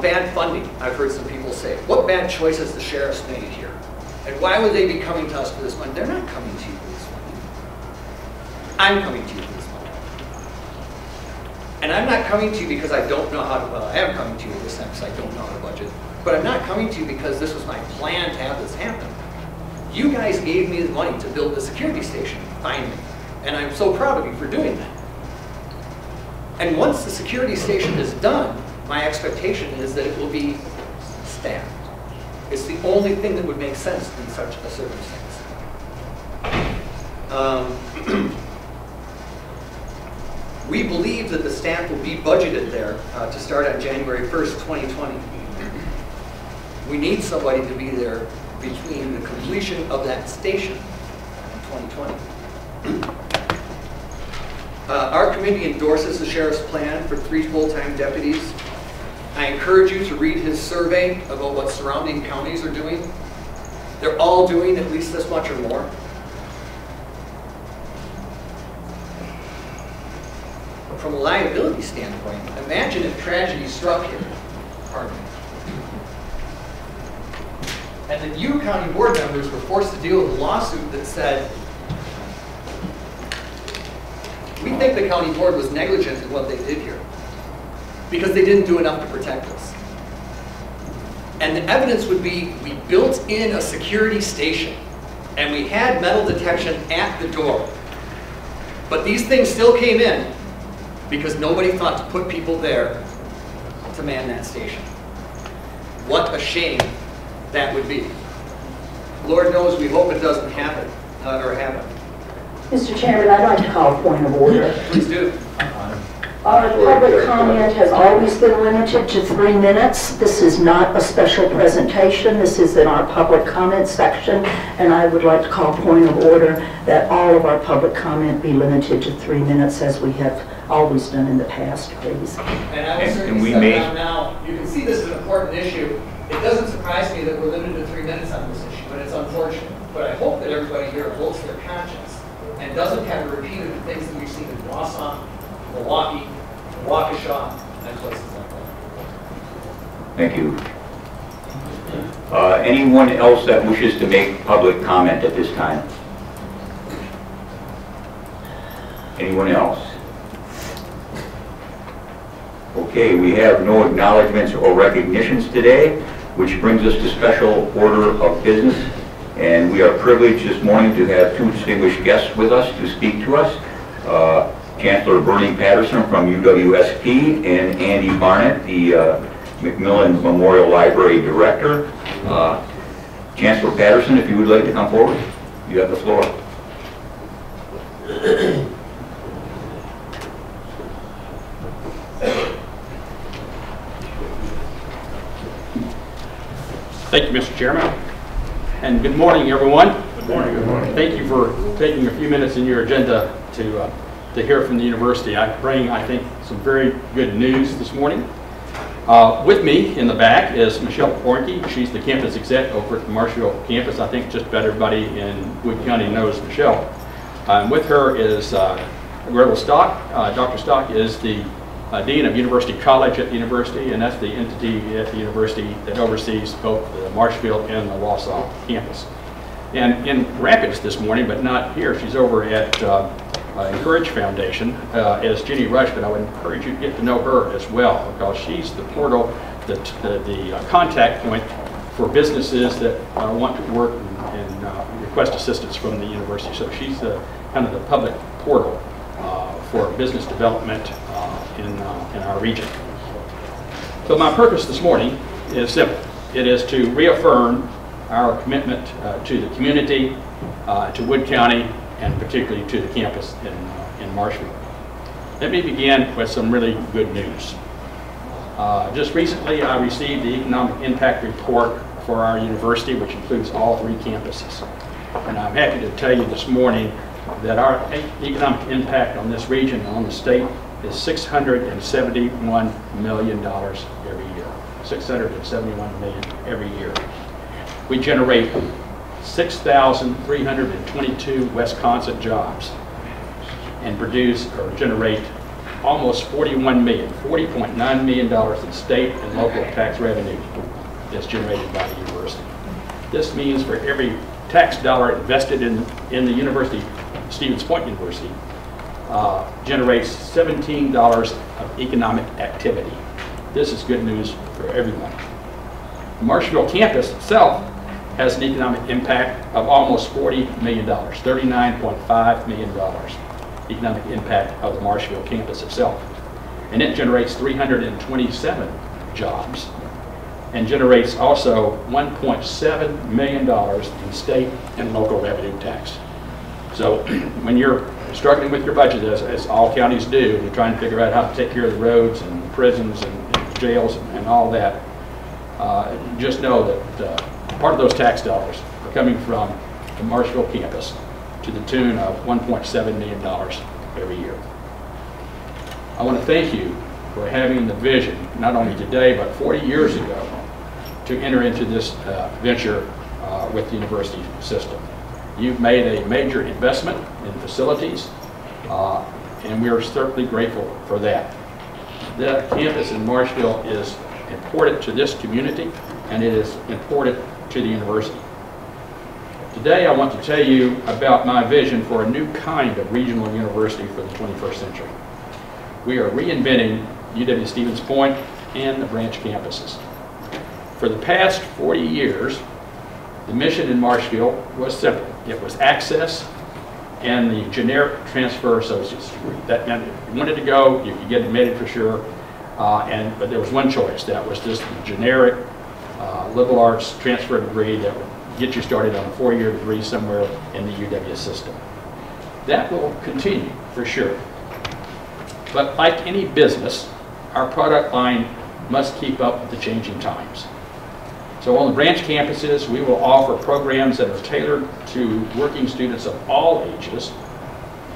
bad funding, I've heard some people say. What bad choices the sheriff's made here? And why would they be coming to us for this money? They're not coming to you for this money. I'm coming to you for this money. And I'm not coming to you because I don't know how to, well, I am coming to you this time because I don't know how to budget. But I'm not coming to you because this was my plan to have this happen. You guys gave me the money to build the security station, finally. And I'm so proud of you for doing that. And once the security station is done, my expectation is that it will be staffed. It's the only thing that would make sense in such a circumstance. We believe that the staff will be budgeted there to start on January 1st, 2020. We need somebody to be there between the completion of that station in 2020. Our committee endorses the sheriff's plan for 3 full-time deputies. I encourage you to read his survey about what surrounding counties are doing. They're all doing at least this much or more. From a liability standpoint, imagine if tragedy struck here, pardon me, and that you county board members were forced to deal with a lawsuit that said, we think the county board was negligent in what they did here because they didn't do enough to protect us. And the evidence would be, we built in a security station and we had metal detection at the door. But these things still came in because nobody thought to put people there to man that station. What a shame that would be. Lord knows we hope it doesn't happen, or happen. Mr. Chairman, I'd like to call a point of order. Please do. Our public comment has always been limited to 3 minutes. This is not a special presentation. This is in our public comment section, and I would like to call a point of order that all of our public comment be limited to 3 minutes, as we have always done in the past, please. And I will certainly step down now. You can see this is an important issue. It doesn't surprise me that we're limited to 3 minutes on this issue, but it's unfortunate. But I hope that everybody here holds their conscience and doesn't have to repeat the things that we've seen in Wausau, Milwaukee, Waukesha, and places like that. Thank you. Anyone else that wishes to make public comment at this time? Anyone else? Okay, we have no acknowledgments or recognitions today, which brings us to special order of business. And we are privileged this morning to have 2 distinguished guests with us to speak to us. Chancellor Bernie Patterson from UWSP and Andy Barnett, the McMillan Memorial Library Director. Chancellor Patterson, if you would like to come forward, you have the floor. Thank you, Mr. Chairman. And good morning, everyone. Good morning. Good morning. Thank you for taking a few minutes in your agenda to hear from the university. I bring, I think, some very good news this morning. With me in the back is Michelle Pornke. She's the campus exec over at the Marshville campus. I think just about everybody in Wood County knows Michelle. With her is Gretel Stock. Dr. Stock is the Dean of University College at the university, and that's the entity at the university that oversees both the Marshville and the Wausau campus. And in Rapids this morning, but not here, she's over at Encourage Foundation as Jenny Rush, but I would encourage you to get to know her as well, because she's the portal, the contact point for businesses that want to work and request assistance from the university. So she's kind of the public portal for business development in our region. So my purpose this morning is simple. It is to reaffirm our commitment to the community, to Wood County, and particularly to the campus in Marshville. Let me begin with some really good news. Just recently I received the Economic Impact Report for our university, which includes all 3 campuses. And I'm happy to tell you this morning that our economic impact on this region and on the state is $671 million every year. $671 million every year. We generate 6,322 Wisconsin jobs and produce or generate almost $41 million, $40.9 million in state and local tax revenue that's generated by the university. This means for every tax dollar invested in the university, Stevens Point University, generates $17 of economic activity. This is good news for everyone. The Marshville campus itself has an economic impact of almost $40 million, $39.5 million economic impact of the Marshville campus itself. And it generates 327 jobs and generates also $1.7 million in state and local revenue tax. So when you're struggling with your budget, as all counties do, and you're trying to figure out how to take care of the roads and prisons and jails and all that, just know that part of those tax dollars are coming from the Marshville campus to the tune of $1.7 million every year. I want to thank you for having the vision, not only today, but 40 years ago, to enter into this venture with the university system. You've made a major investment in facilities, and we are certainly grateful for that. The campus in Marshville is important to this community, and it is important to the university. Today I want to tell you about my vision for a new kind of regional university for the 21st century. We are reinventing UW-Stevens Point and the branch campuses. For the past 40 years, the mission in Marshville was simple. It was access and the generic transfer associate's degree. That meant if you wanted to go, you could get admitted for sure, but there was one choice. That was just the generic liberal arts transfer degree that would get you started on a 4-year degree somewhere in the UW system. That will continue for sure. But like any business, our product line must keep up with the changing times. So on the branch campuses, we will offer programs that are tailored to working students of all ages,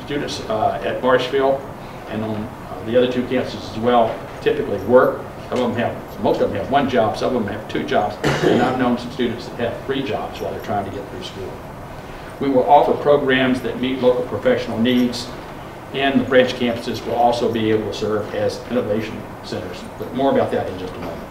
students at Marshville and on the other two campuses as well, typically work. Most of them have one job, some of them have 2 jobs, and I've known some students that have 3 jobs while they're trying to get through school. We will offer programs that meet local professional needs, and the branch campuses will also be able to serve as innovation centers. But more about that in just a moment.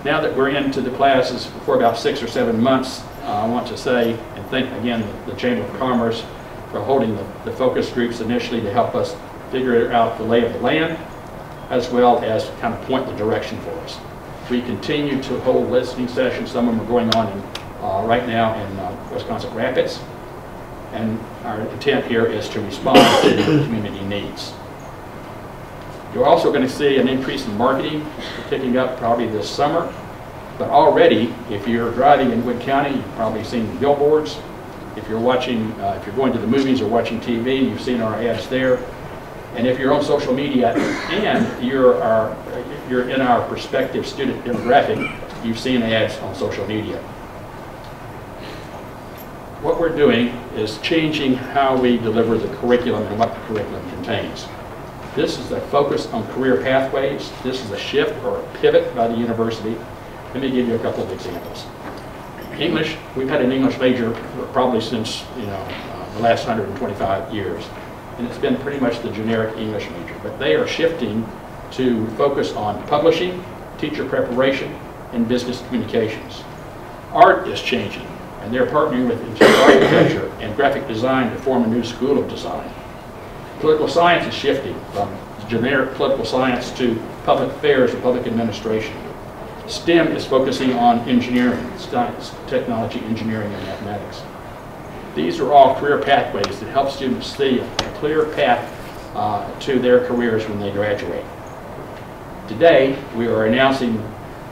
Now that we're into the classes for about 6 or 7 months, I want to say and thank again the Chamber of Commerce for holding the focus groups initially to help us figure out the lay of the land, as well as kind of point the direction for us. We continue to hold listening sessions. Some of them are going on right now in Wisconsin Rapids. And our intent here is to respond to the community needs. You're also going to see an increase in marketing picking up probably this summer. But already, if you're driving in Wood County, you've probably seen billboards. If you're watching, if you're going to the movies or watching TV, you've seen our ads there. And if you're on social media and you're in our prospective student demographic, you've seen ads on social media. What we're doing is changing how we deliver the curriculum and what the curriculum contains. This is a focus on career pathways. This is a shift or a pivot by the university. Let me give you a couple of examples. English, we've had an English major probably since the last 125 years. And it's been pretty much the generic English major. But they are shifting to focus on publishing, teacher preparation, and business communications. Art is changing, and they're partnering with interior architecture and graphic design to form a new school of design. Political science is shifting from generic political science to public affairs or public administration. STEM is focusing on engineering, science, technology, engineering, and mathematics. These are all career pathways that help students see a clear path to their careers when they graduate. Today, we are announcing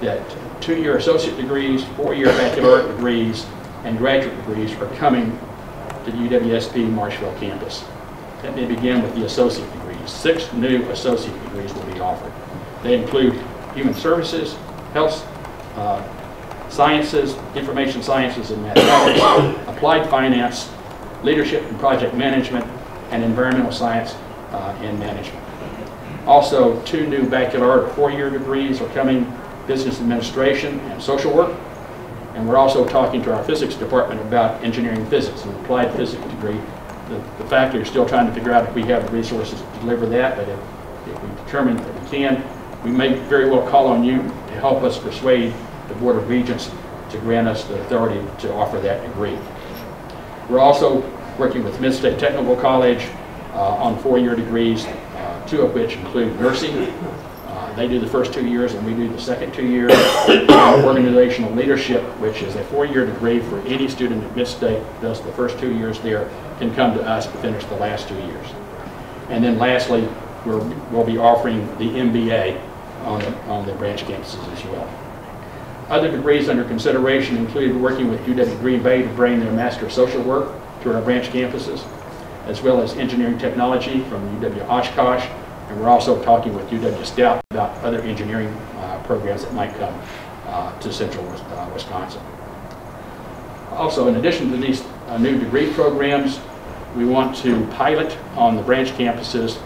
that 2-year associate degrees, 4-year baccalaureate degrees, and graduate degrees are coming to the UWSP Marshville campus. Let me begin with the associate degrees. 6 new associate degrees will be offered. They include human services, health sciences, information sciences and mathematics, applied finance, leadership and project management, and environmental science and management. Also, 2 new baccalaureate 4-year degrees are coming, business administration and social work. And we're also talking to our physics department about engineering physics, an applied physics degree the faculty are still trying to figure out if we have the resources to deliver that, but if we determine that we can, we may very well call on you to help us persuade the Board of Regents to grant us the authority to offer that degree. We're also working with Mid-State Technical College on 4-year degrees, 2 of which include nursing. They do the first 2 years and we do the second 2 years. Organizational leadership, which is a 4-year degree for any student at Mid-State, does the first 2 years there, can come to us to finish the last 2 years. And then lastly, we'll be offering the MBA on the branch campuses as well. Other degrees under consideration include working with UW Green Bay to bring their Master of Social Work to our branch campuses, as well as engineering technology from UW Oshkosh, and we're also talking with UW Stout about other engineering programs that might come to central Wisconsin. Also, in addition to these new degree programs, we want to pilot on the branch campuses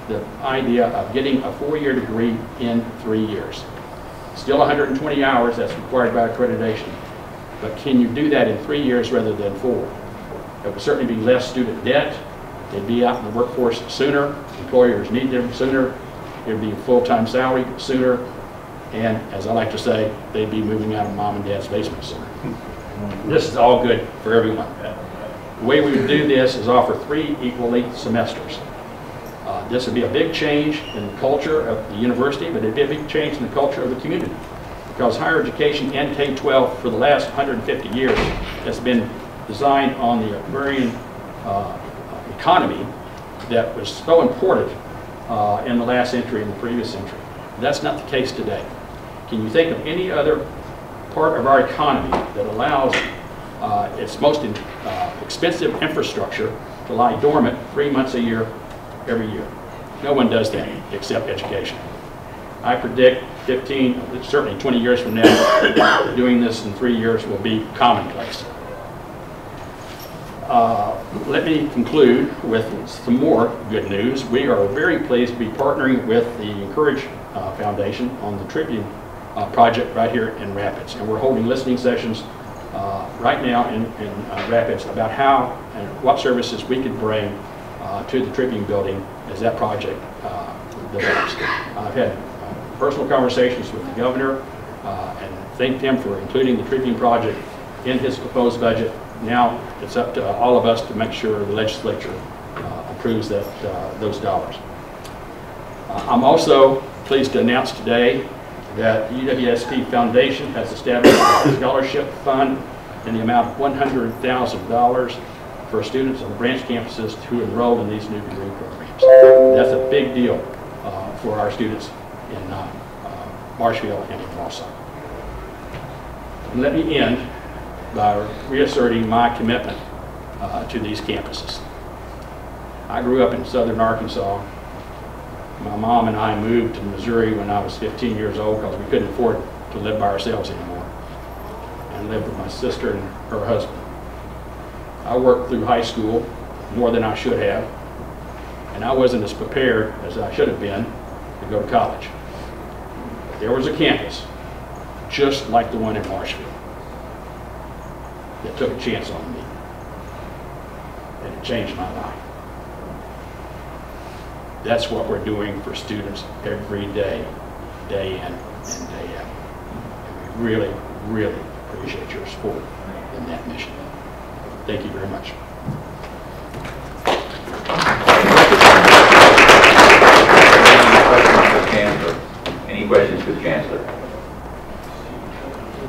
the idea of getting a 4-year degree in 3 years. Still 120 hours, that's required by accreditation, but can you do that in 3 years rather than 4? It would certainly be less student debt. They'd be out in the workforce sooner. Employers need them sooner. It would be a full-time salary sooner. And as I like to say, they'd be moving out of mom and dad's basement sooner. This is all good for everyone. The way we would do this is offer 3 equally semesters. This would be a big change in the culture of the university, but it'd be a big change in the culture of the community. Because higher education and K-12 for the last 150 years has been designed on the agrarian economy that was so important in the last century and the previous century. That's not the case today. Can you think of any other part of our economy that allows its most expensive infrastructure to lie dormant 3 months a year, every year? No one does that except education. I predict 15, certainly 20 years from now, doing this in 3 years will be commonplace. Let me conclude with some more good news. We are very pleased to be partnering with the Encourage Foundation on the Tribune project right here in Rapids. And we're holding listening sessions right now in Rapids about how and what services we could bring to the Tribune building as that project develops. I've had personal conversations with the governor and thanked him for including the Tribune project in his proposed budget. Now it's up to all of us to make sure the legislature approves those dollars. I'm also pleased to announce today that the UWSP Foundation has established a scholarship fund in the amount of $100,000 for students on the branch campuses who enroll in these new degree programs. That's a big deal for our students in Marshfield and in Wausau. And let me end by reasserting my commitment to these campuses. I grew up in southern Arkansas. My mom and I moved to Missouri when I was 15 years old because we couldn't afford to live by ourselves anymore, and lived with my sister and her husband. I worked through high school more than I should have, and I wasn't as prepared as I should have been to go to college. But there was a campus just like the one in Marshfield that took a chance on me, and it changed my life. That's what we're doing for students every day, day in and day out. And we really, really appreciate your support in that mission. Thank you very much. Any questions for the Chancellor?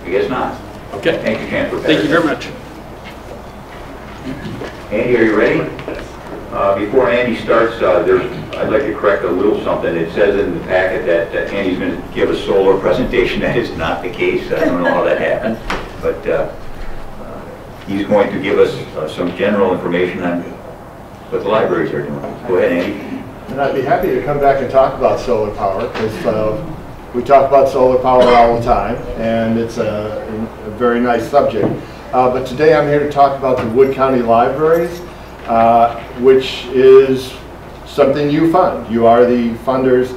I guess not. Okay. Thank you, Chancellor. Thank you very much. Andy, are you ready? Before Andy starts, I'd like to correct a little something. It says in the packet that Andy's going to give a solar presentation. That is not the case. I don't know how that happened, but he's going to give us some general information on what the libraries are doing. Go ahead, Andy. And I'd be happy to come back and talk about solar power, because we talk about solar power all the time, and it's a very nice subject. But today I'm here to talk about the Wood County Libraries, which is something you fund. You are the funders,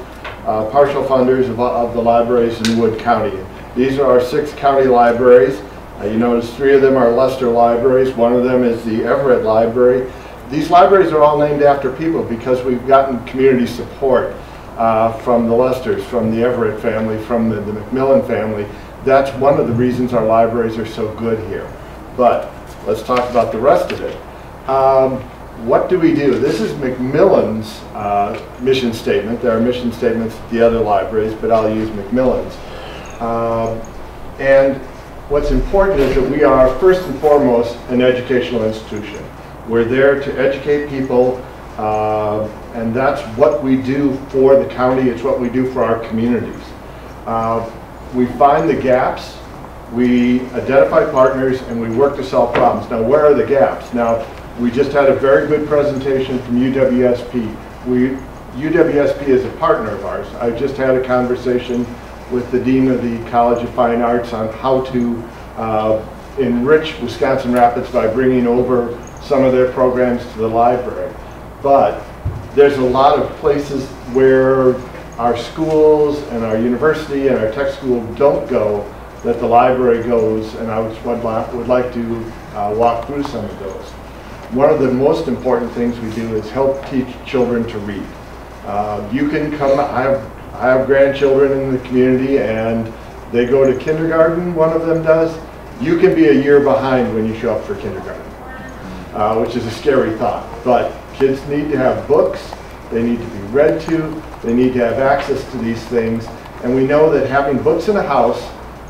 partial funders of the libraries in Wood County. These are our 6 county libraries. You notice 3 of them are Lester libraries. 1 of them is the Everett Library. these libraries are all named after people because we've gotten community support from the Lesters, from the Everett family, from the McMillan family. That's one of the reasons our libraries are so good here. But let's talk about the rest of it. What do we do? This is McMillan's mission statement. There are mission statements at the other libraries, but I'll use McMillan's. And what's important is that we are first and foremost an educational institution. We're there to educate people, and that's what we do for the county. It's what we do for our communities. We find the gaps, we identify partners, and we work to solve problems. Now, where are the gaps? Now, we just had a very good presentation from UWSP. UWSP is a partner of ours. I just had a conversation with the Dean of the College of Fine Arts on how to enrich Wisconsin Rapids by bringing over some of their programs to the library. But there's a lot of places where our schools and our university and our tech school don't go that the library goes, and I would like to walk through some of those. One of the most important things we do is help teach children to read. You can come, I have grandchildren in the community and they go to kindergarten, one of them does. You can be a year behind when you show up for kindergarten, which is a scary thought. But kids need to have books, they need to be read to, they need to have access to these things. And we know that having books in a house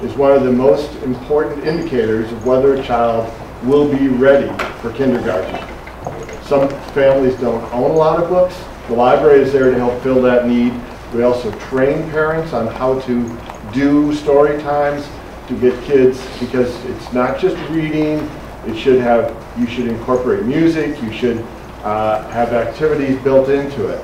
is one of the most important indicators of whether a child will be ready for kindergarten. Some families don't own a lot of books. The library is there to help fill that need. We also train parents on how to do story times to get kids, because it's not just reading. It should have, you should incorporate music. You should have activities built into it.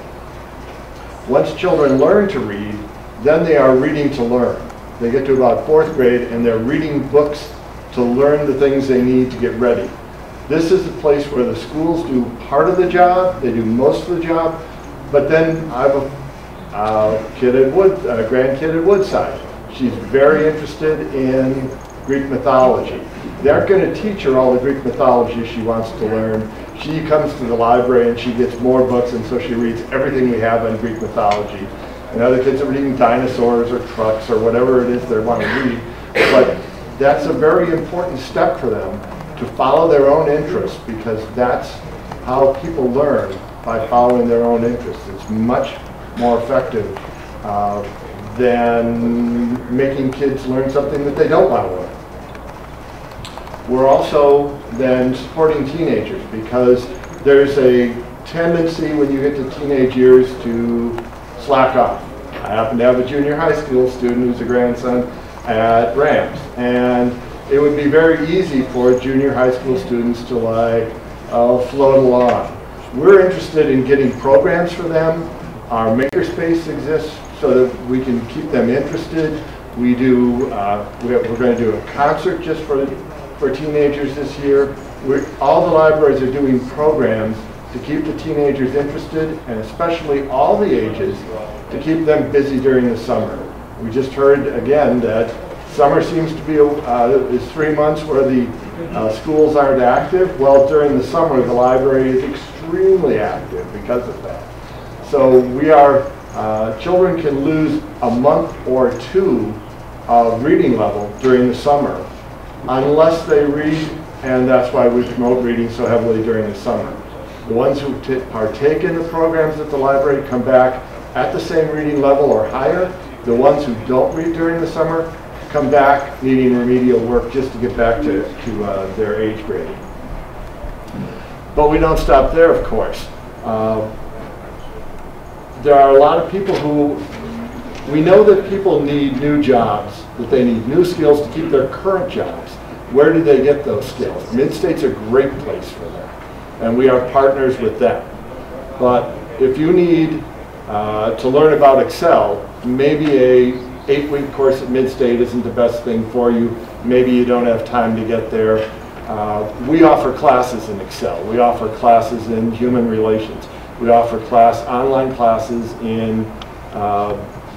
Once children learn to read, then they are reading to learn. They get to about 4th grade and they're reading books to learn the things they need to get ready. This is the place where the schools do part of the job, they do most of the job, but then I have a grandkid at Woodside. She's very interested in Greek mythology. They aren't going to teach her all the Greek mythology she wants to learn. She comes to the library and she gets more books, and so she reads everything we have on Greek mythology. And other kids are reading dinosaurs or trucks or whatever it is they want to read. But that's a very important step for them, to follow their own interests, because that's how people learn, by following their own interests. It's much more effective than making kids learn something that they don't want to learn. We're also then supporting teenagers, because there's a tendency when you get to teenage years to slack off. I happen to have a junior high school student who's a grandson at Rams, and it would be very easy for junior high school students to float along. We're interested in getting programs for them. Our makerspace exists so that we can keep them interested. We do. We're going to do a concert just for teenagers this year. All the libraries are doing programs to keep the teenagers interested, and especially all the ages, to keep them busy during the summer. We just heard again that summer seems to be is 3 months where the schools aren't active. Well, during the summer, the library is extremely active because of that. So we are, children can lose a month or 2 of reading level during the summer, unless they read, and that's why we promote reading so heavily during the summer. The ones who partake in the programs at the library come back at the same reading level or higher. The ones who don't read during the summer come back needing remedial work just to get back to their age grading. But we don't stop there, of course. There are a lot of people who, we know that people need new jobs, that they need new skills to keep their current jobs. Where do they get those skills? Mid-State's a great place for that, and we are partners with them. But if you need to learn about Excel, maybe a 8-week course at Mid-State isn't the best thing for you. Maybe you don't have time to get there. We offer classes in Excel. We offer classes in human relations. We offer online classes in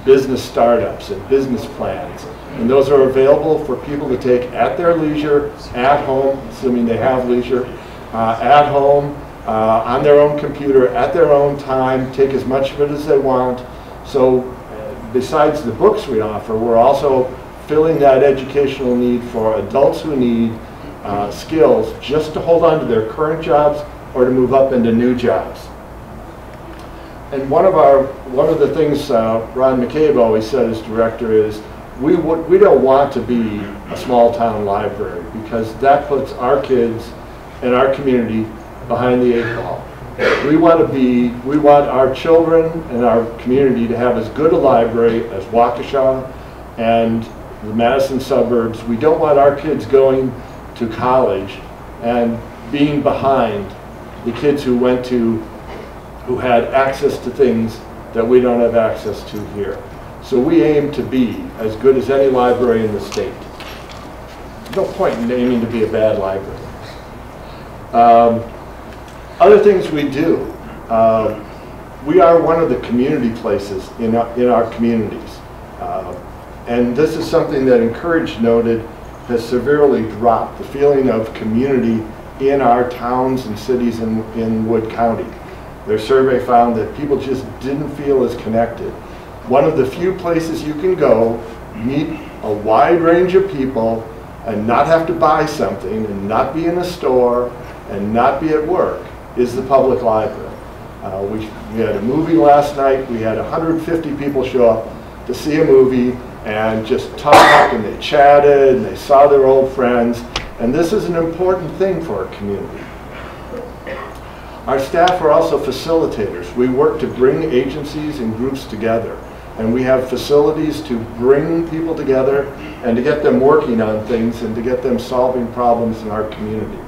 business startups and business plans. And those are available for people to take at their leisure, at home, assuming they have leisure, at home, on their own computer at their own time, take as much of it as they want. So besides the books we offer, we're also filling that educational need for adults who need skills just to hold on to their current jobs or to move up into new jobs. And one of the things Ron McCabe always said as director is, we don't want to be a small town library, because that puts our kids and our community behind the 8 ball. We want our children and our community to have as good a library as Waukesha and the Madison suburbs. We don't want our kids going to college and being behind the kids who had access to things that we don't have access to here. So we aim to be as good as any library in the state. There's no point in aiming to be a bad library. Other things we do. We are one of the community places in our communities. And this is something that Encourage noted has severely dropped, the feeling of community in our towns and cities in Wood County. Their survey found that people just didn't feel as connected. One of the few places you can go, meet a wide range of people, and not have to buy something, and not be in a store, and not be at work, is the public library. We had a movie last night. We had 150 people show up to see a movie and just talk, and they chatted, and they saw their old friends. And this is an important thing for our community. Our staff are also facilitators. We work to bring agencies and groups together. And we have facilities to bring people together and to get them working on things and to get them solving problems in our community.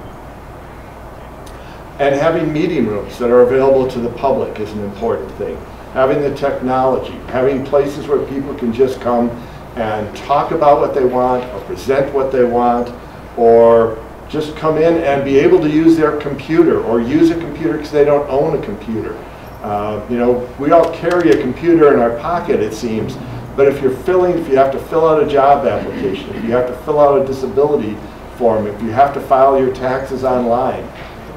And having meeting rooms that are available to the public is an important thing. Having the technology, having places where people can just come and talk about what they want, or present what they want, or just come in and be able to use their computer, or use a computer because they don't own a computer. You know, we all carry a computer in our pocket, it seems, but if you have to fill out a job application, if you have to fill out a disability form, if you have to file your taxes online,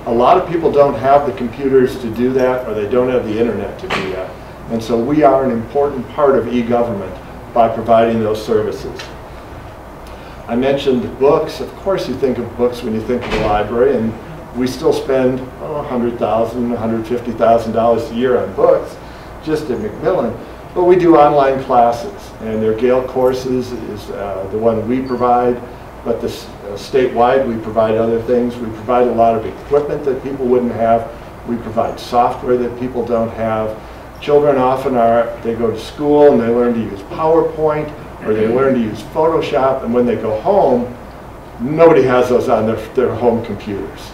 a lot of people don't have the computers to do that, or they don't have the internet to do that. And so we are an important part of e-government by providing those services. I mentioned books. Of course you think of books when you think of the library, and we still spend $100,000, $150,000 a year on books, just at Macmillan. But we do online classes, and their Gale courses is the one we provide, but statewide we provide other things. We provide a lot of equipment that people wouldn't have. We provide software that people don't have. Children often they go to school and they learn to use PowerPoint, or they learn to use Photoshop, and when they go home, nobody has those on their home computers.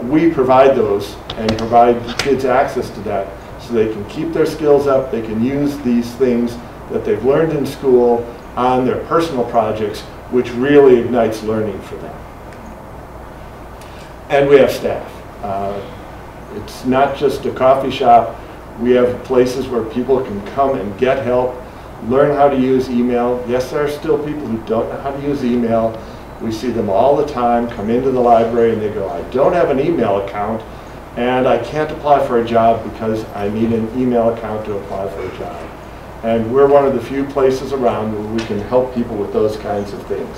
We provide those and provide kids access to that so they can keep their skills up, they can use these things that they've learned in school on their personal projects, which really ignites learning for them. And we have staff. It's not just a coffee shop. We have places where people can come and get help, learn how to use email. Yes, there are still people who don't know how to use email. We see them all the time come into the library and they go, I don't have an email account and I can't apply for a job because I need an email account to apply for a job. And we're one of the few places around where we can help people with those kinds of things.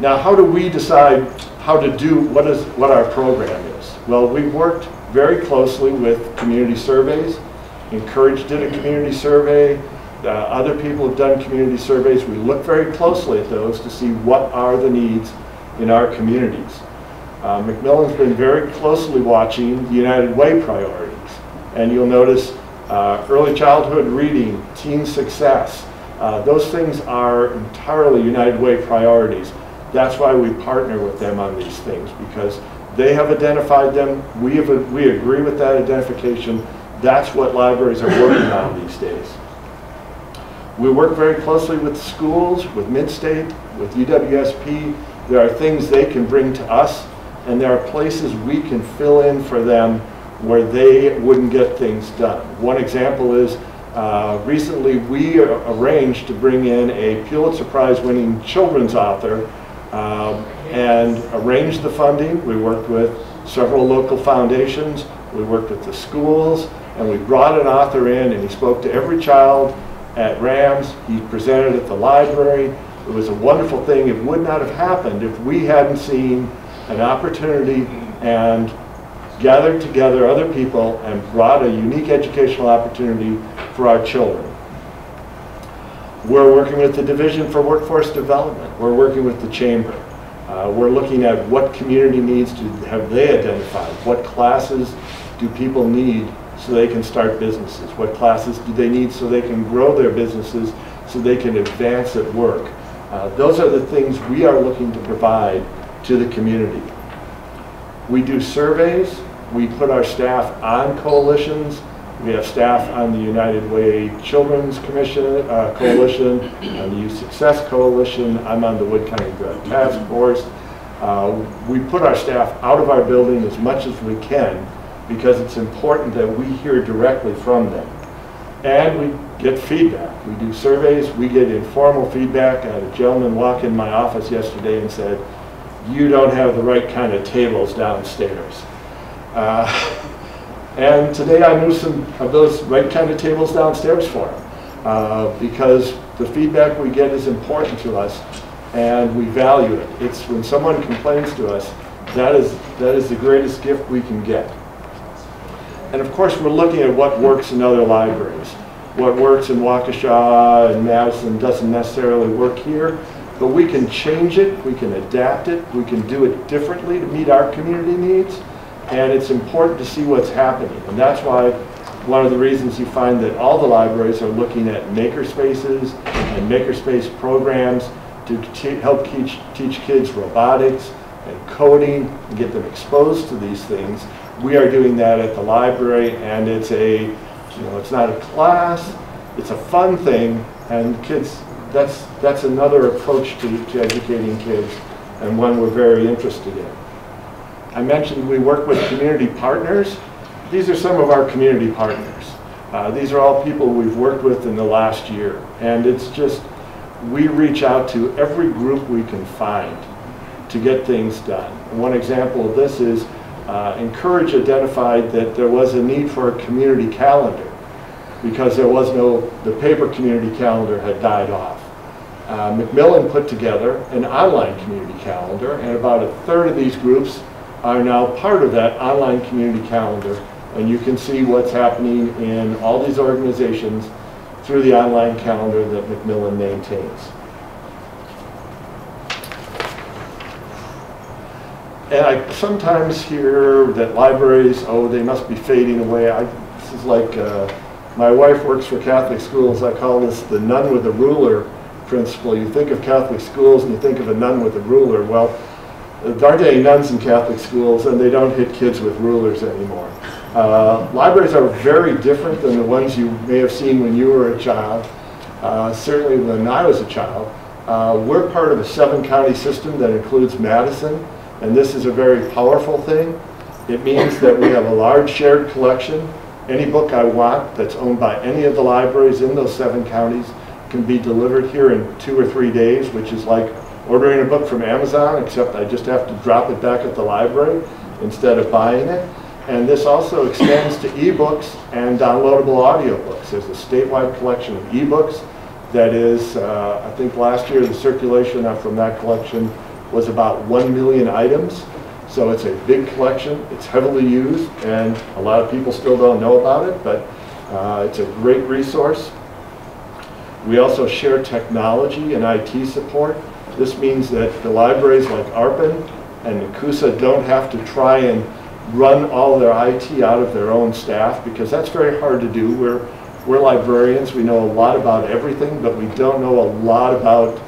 Now, how do we decide how to do what our program is? Well, we've worked very closely with community surveys. Encourage did a community survey. Other people have done community surveys. We look very closely at those to see what are the needs in our communities. Macmillan's been very closely watching the United Way priorities. And you'll notice early childhood reading, teen success, those things are entirely United Way priorities. That's why we partner with them on these things, because they have identified them. We agree with that identification. That's what libraries are working on these days. We work very closely with schools, with Midstate, with UWSP. There are things they can bring to us, and there are places we can fill in for them where they wouldn't get things done. One example is recently we arranged to bring in a Pulitzer Prize winning children's author and arranged the funding. We worked with several local foundations. We worked with the schools, and we brought an author in, and he spoke to every child at Rams. He presented at the library. It was a wonderful thing. It would not have happened if we hadn't seen an opportunity and gathered together other people and brought a unique educational opportunity for our children. We're working with the Division for Workforce Development. We're working with the Chamber. We're looking at what community needs have they identified. What classes do people need so they can start businesses? What classes do they need so they can grow their businesses, so they can advance at work? Those are the things we are looking to provide to the community. We do surveys. We put our staff on coalitions. We have staff on the United Way Children's Commission Coalition, on the Youth Success Coalition. I'm on the Wood County Drug Task Force. We put our staff out of our building as much as we can because it's important that we hear directly from them. And we get feedback. We do surveys. We get informal feedback. I had a gentleman walk in my office yesterday and said, "You don't have the right kind of tables downstairs." And today I moved some of those right kind of tables downstairs for him because the feedback we get is important to us and we value it. It's when someone complains to us, that is the greatest gift we can get. And of course we're looking at what works in other libraries. What works in Waukesha and Madison doesn't necessarily work here, but we can change it, we can adapt it, we can do it differently to meet our community needs. And it's important to see what's happening. And that's why one of the reasons you find that all the libraries are looking at makerspaces and makerspace programs to help teach kids robotics and coding and get them exposed to these things. We are doing that at the library, and it's it's not a class, it's a fun thing, and kids, that's another approach to educating kids, and one we're very interested in. I mentioned we work with community partners. These are some of our community partners. These are all people we've worked with in the last year. And it's just, we reach out to every group we can find to get things done. One example of this is Encourage identified that there was a need for a community calendar because there was the paper community calendar had died off. Macmillan put together an online community calendar, and about a third of these groups are now part of that online community calendar, and you can see what's happening in all these organizations through the online calendar that Macmillan maintains. And I sometimes hear that libraries, oh, they must be fading away. This is like, my wife works for Catholic schools. I call this the nun with a ruler principle. You think of Catholic schools and you think of a nun with a ruler. Well, there aren't any nuns in Catholic schools, and they don't hit kids with rulers anymore. Libraries are very different than the ones you may have seen when you were a child. Certainly when I was a child. We're part of a 7-county system that includes Madison, and this is a very powerful thing. It means that we have a large shared collection. Any book I want that's owned by any of the libraries in those 7 counties can be delivered here in 2 or 3 days, which is like ordering a book from Amazon, except I just have to drop it back at the library instead of buying it. And this also extends to ebooks and downloadable audiobooks. There's a statewide collection of ebooks that is, I think last year the circulation from that collection was about 1 million items. So it's a big collection, it's heavily used, and a lot of people still don't know about it, but it's a great resource. We also share technology and IT support. This means that the libraries like ARPAN and NACUSA don't have to try and run all their IT out of their own staff, because that's very hard to do. We're librarians, we know a lot about everything, but we don't know a lot about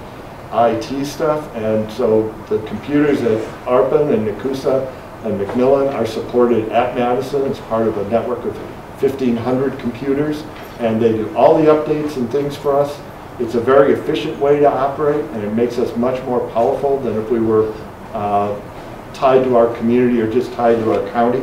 IT stuff, and so the computers at ARPAN and NACUSA and Macmillan are supported at Madison as part of a network of 1,500 computers, and they do all the updates and things for us. It's a very efficient way to operate, and it makes us much more powerful than if we were tied to our community or just tied to our county.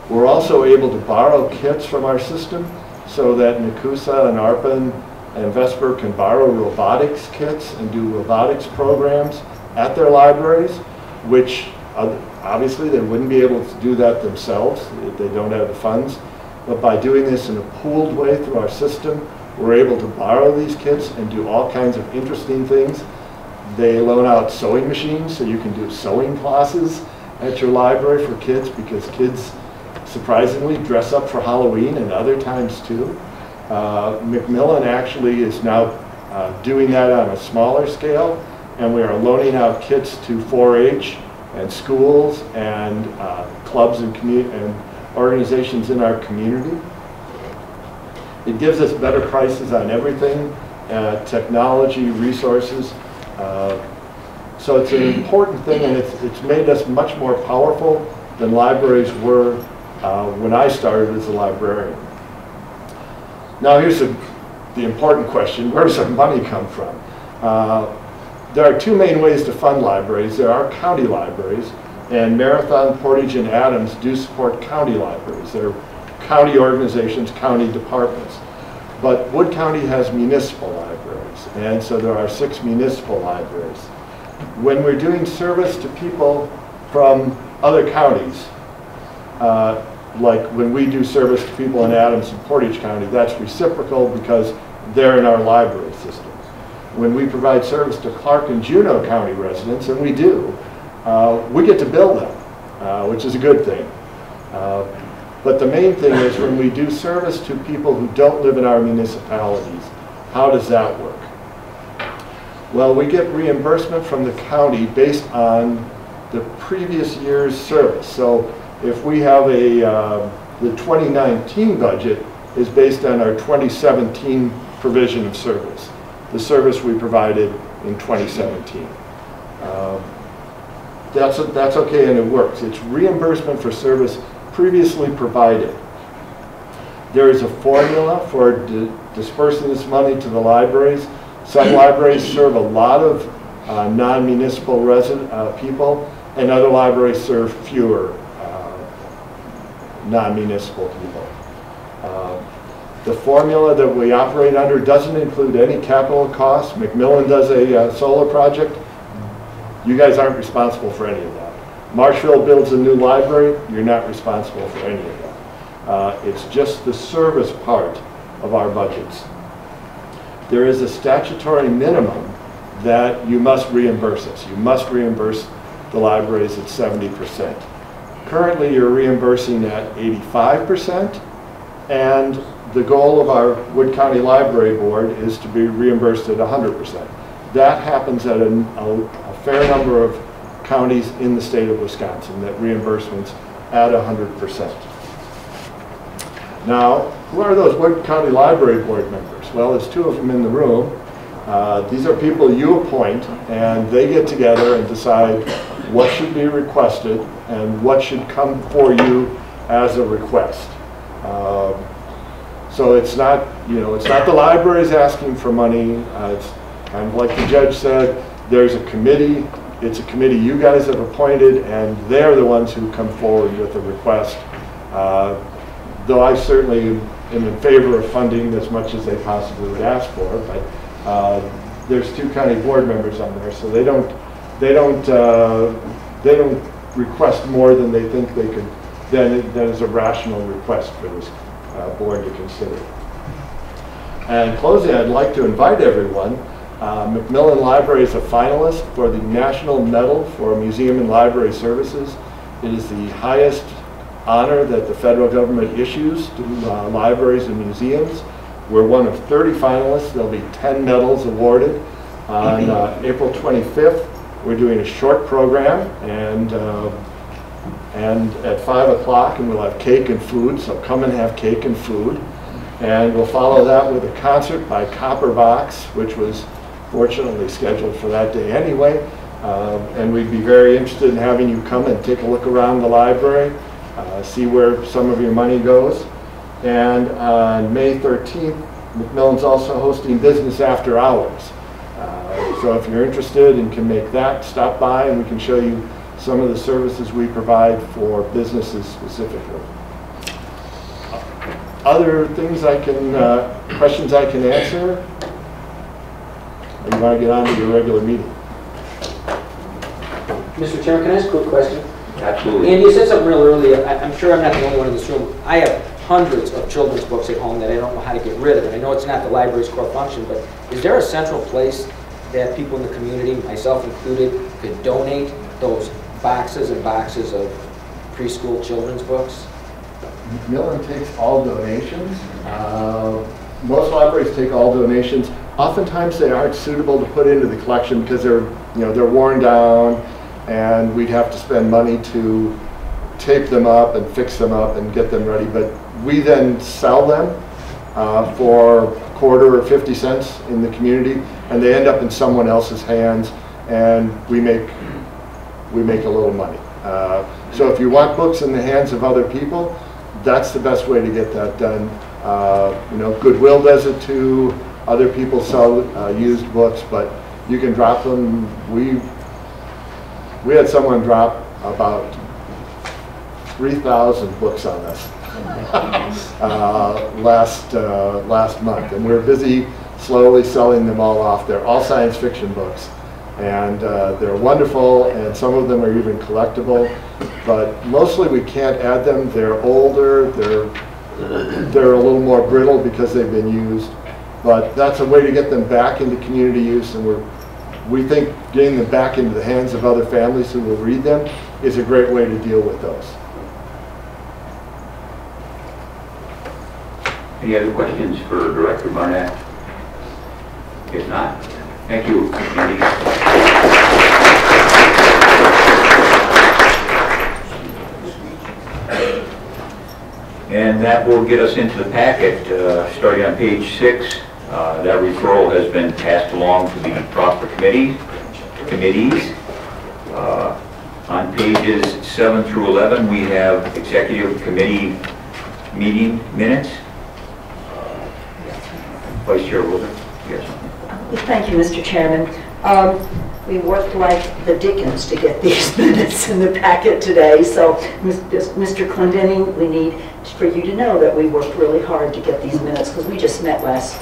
We're also able to borrow kits from our system so that NACUSA and ARPAN and Vesper can borrow robotics kits and do robotics programs at their libraries, which obviously they wouldn't be able to do that themselves if they don't have the funds. But by doing this in a pooled way through our system, we're able to borrow these kits and do all kinds of interesting things. They loan out sewing machines, so you can do sewing classes at your library for kids, because kids surprisingly dress up for Halloween and other times too. Macmillan actually is now doing that on a smaller scale, and we are loaning out kits to 4-H and schools and clubs and organizations in our community. It gives us better prices on everything, technology, resources. So it's an important thing, and it's made us much more powerful than libraries were when I started as a librarian. Now here's the important question: where does our money come from? There are two main ways to fund libraries. There are county libraries, and Marathon, Portage, and Adams do support county libraries. They're county organizations, county departments. But Wood County has municipal libraries, and so there are 6 municipal libraries. When we're doing service to people from other counties, like when we do service to people in Adams and Portage County, that's reciprocal because they're in our library system. When we provide service to Clark and Juneau County residents, and we do, we get to bill them, which is a good thing. But the main thing is when we do service to people who don't live in our municipalities, how does that work? Well, we get reimbursement from the county based on the previous year's service. So if we have the 2019 budget is based on our 2017 provision of service, the service we provided in 2017. That's okay, and it works. It's reimbursement for service previously provided. There is a formula for dispersing this money to the libraries. Some libraries serve a lot of non-municipal people, and other libraries serve fewer non-municipal people. The formula that we operate under doesn't include any capital costs. Macmillan does a solar project. You guys aren't responsible for any of that. Marshville builds a new library. You're not responsible for any of that. It's just the service part of our budgets. There is a statutory minimum that you must reimburse us. You must reimburse the libraries at 70%. Currently, you're reimbursing at 85%, and the goal of our Wood County Library Board is to be reimbursed at 100%. That happens at a fair number of counties in the state of Wisconsin, that reimbursements at 100%. Now, who are those Wood County Library Board members? Well, there's 2 of them in the room. These are people you appoint, and they get together and decide what should be requested and what should come for you as a request. So it's not, it's not the libraries asking for money. It's kind of like the judge said, there's a committee. It's a committee you guys have appointed, and they're the ones who come forward with a request. Though I certainly am in favor of funding as much as they possibly would ask for, but there's 2 county board members on there, so they don't request more than they think they could, than is a rational request for this board to consider. And closing, I'd like to invite everyone. Macmillan Library is a finalist for the National Medal for Museum and Library Services. It is the highest honor that the federal government issues to libraries and museums. We're one of 30 finalists. There'll be 10 medals awarded. On April 25th, we're doing a short program, and at 5 o'clock, and we'll have cake and food, so come and have cake and food. And we'll follow that with a concert by Copper Box, which was fortunately scheduled for that day anyway. And we'd be very interested in having you come and take a look around the library, see where some of your money goes. And on May 13th, Macmillan's also hosting Business After Hours. So if you're interested and can make that, stop by and we can show you some of the services we provide for businesses specifically. Other things questions I can answer? you want to get on to your regular meeting. Mr. Chairman, can I ask a quick question? Absolutely. Andy, you said something real earlier. I'm sure I'm not the only one in this room. I have hundreds of children's books at home that I don't know how to get rid of. And I know it's not the library's core function, but is there a central place that people in the community, myself included, could donate those boxes and boxes of preschool children's books? Millen takes all donations. Most libraries take all donations. Oftentimes they aren't suitable to put into the collection because they're worn down, and we'd have to spend money to tape them up and fix them up and get them ready. But we then sell them for a quarter or 50 cents in the community, and they end up in someone else's hands, and we make a little money. So if you want books in the hands of other people, that's the best way to get that done. Goodwill does it too. Other people sell used books, but you can drop them. We had someone drop about 3,000 books on us last month, and we're busy slowly selling them all off. They're all science fiction books, and they're wonderful, and some of them are even collectible, but mostly we can't add them. They're older, they're a little more brittle because they've been used, but that's a way to get them back into community use, and we think getting them back into the hands of other families who will read them is a great way to deal with those. Any other questions for Director Barnett? If not, thank you, Andy. And that will get us into the packet, starting on page 6. That referral has been passed along to the proper committees. On pages 7 through 11, we have executive committee meeting minutes. Vice Chair Wilder, yes. Thank you, Mr. Chairman. We worked like the dickens to get these minutes in the packet today, so Mr. Clendenning, we need for you to know that we worked really hard to get these minutes because we just met last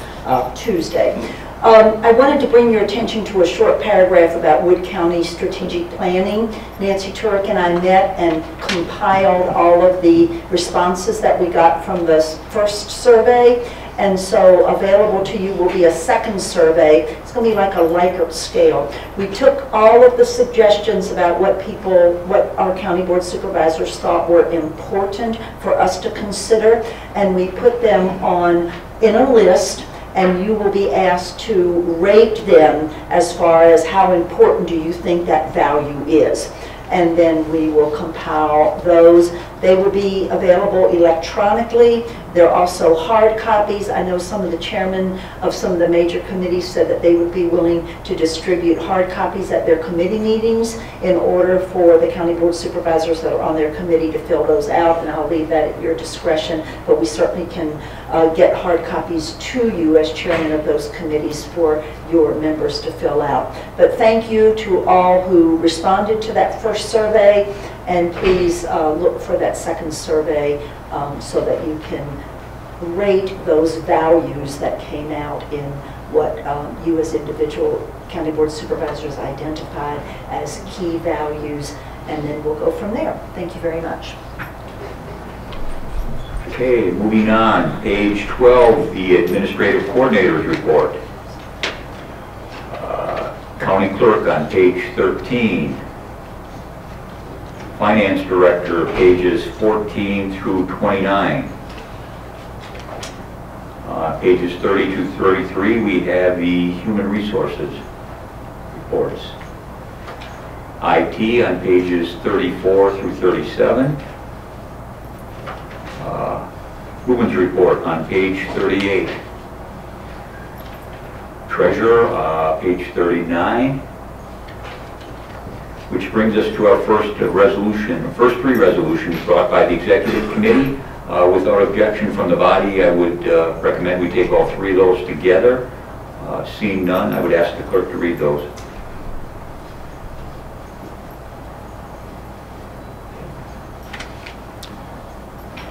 Tuesday. I wanted to bring your attention to a short paragraph about Wood County strategic planning. Nancy Turek and I met and compiled all of the responses that we got from the first survey. And so available to you will be a second survey. It's going to be like a Likert scale. We took all of the suggestions about what our county board supervisors thought were important for us to consider, and we put them in a list, and you will be asked to rate them as far as how important do you think that value is. And then we will compile those. They will be available electronically. There are also hard copies. I know some of the chairmen of some of the major committees said that they would be willing to distribute hard copies at their committee meetings in order for the county board supervisors that are on their committee to fill those out, and I'll leave that at your discretion, but we certainly can get hard copies to you as chairman of those committees for your members to fill out. But thank you to all who responded to that first survey, and please look for that second survey so that you can rate those values that came out in what you as individual county board supervisors identified as key values, and then we'll go from there. Thank you very much. Okay, moving on, page 12, the administrative coordinator's report. County clerk on page 13. Finance director, pages 14 through 29. Pages 30 to 33, we have the human resources reports. IT on pages 34 through 37. Movements report on page 38. Treasurer, page 39. Which brings us to our first three resolutions brought by the executive committee. Without objection from the body, I would recommend we take all three of those together. Seeing none, I would ask the clerk to read those.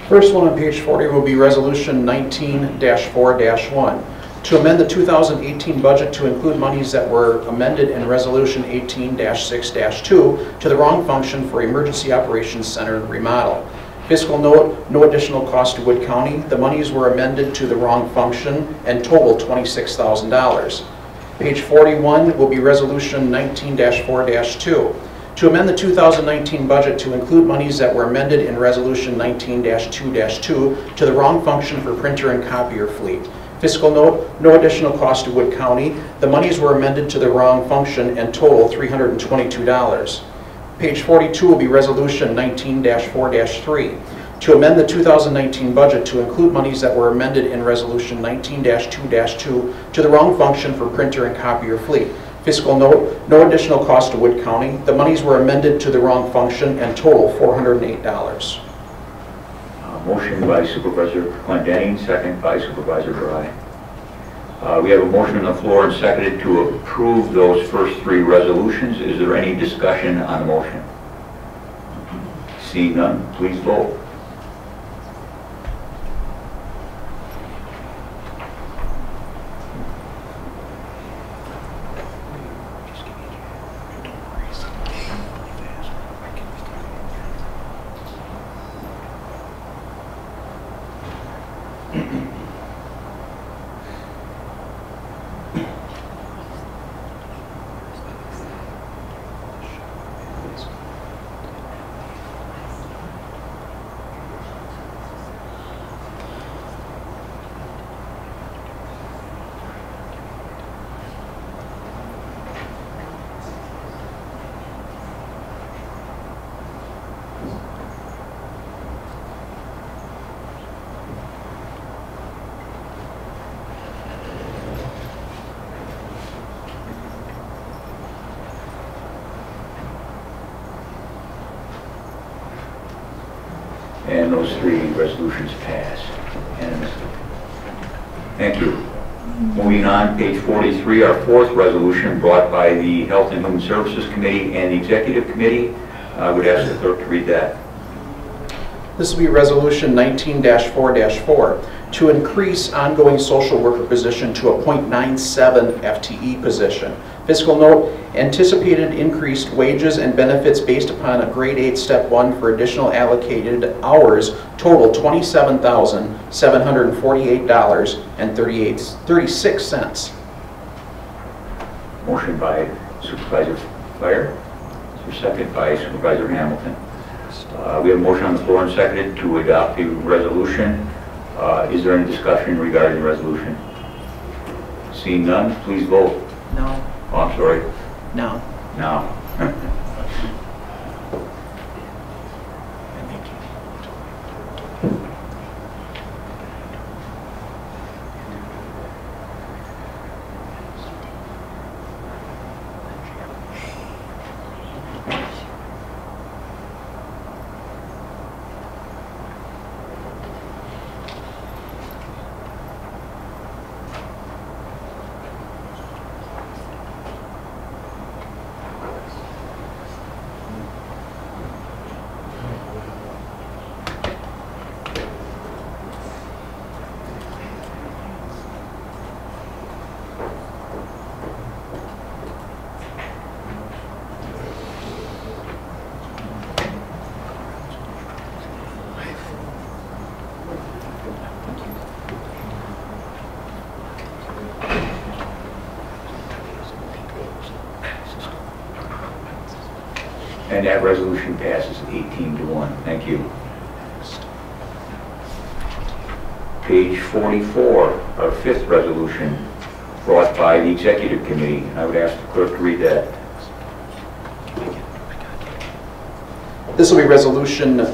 First one on page 40 will be resolution 19-4-1, To amend the 2018 budget to include monies that were amended in Resolution 18-6-2 to the wrong function for Emergency Operations Center remodel. Fiscal note, no additional cost to Wood County. The monies were amended to the wrong function and total $26,000. Page 41 will be Resolution 19-4-2. To amend the 2019 budget to include monies that were amended in Resolution 19-2-2 to the wrong function for printer and copier fleet. Fiscal note, no additional cost to Wood County. The monies were amended to the wrong function and total $322. Page 42 will be Resolution 19-4-3. To amend the 2019 budget to include monies that were amended in Resolution 19-2-2 to the wrong function for printer and copier fleet. Fiscal note, no additional cost to Wood County. The monies were amended to the wrong function and total $408. Motion by Supervisor Clendenning, second by Supervisor Dry. We have a motion on the floor and seconded to approve those first three resolutions. Is there any discussion on the motion? Seeing none, please vote. And those three resolutions pass unanimously. Thank you. Moving on, page 43, our fourth resolution brought by the Health and Human Services Committee and the Executive Committee. I would ask the clerk to read that. This will be Resolution 19-4-4 to increase ongoing social worker position to a .97 FTE position. Fiscal note, anticipated increased wages and benefits based upon a grade 8 step 1 for additional allocated hours total $27,748.36. Motion by Supervisor Fire. Second by Supervisor Hamilton. We have a motion on the floor and seconded to adopt the resolution. Is there any discussion regarding the resolution? Seeing none, please vote. No. Oh, I'm sorry. No. No. And that resolution passes 18-1. Thank you. Page 44, our fifth resolution brought by the Executive Committee. I would ask the clerk to read that. This will be Resolution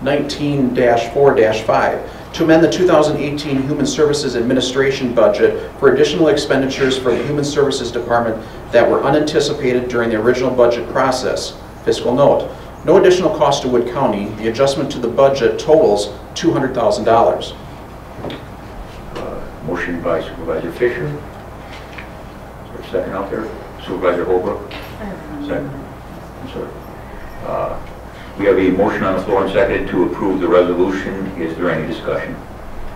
19-4-5 to amend the 2018 Human Services Administration budget for additional expenditures for the Human Services Department that were unanticipated during the original budget process. Fiscal note, no additional cost to Wood County. The adjustment to the budget totals $200,000. Motion by Supervisor Fisher. Is there a second out there? Supervisor Holbrook? Second. I'm sorry. We have a motion on the floor and seconded to approve the resolution. Is there any discussion?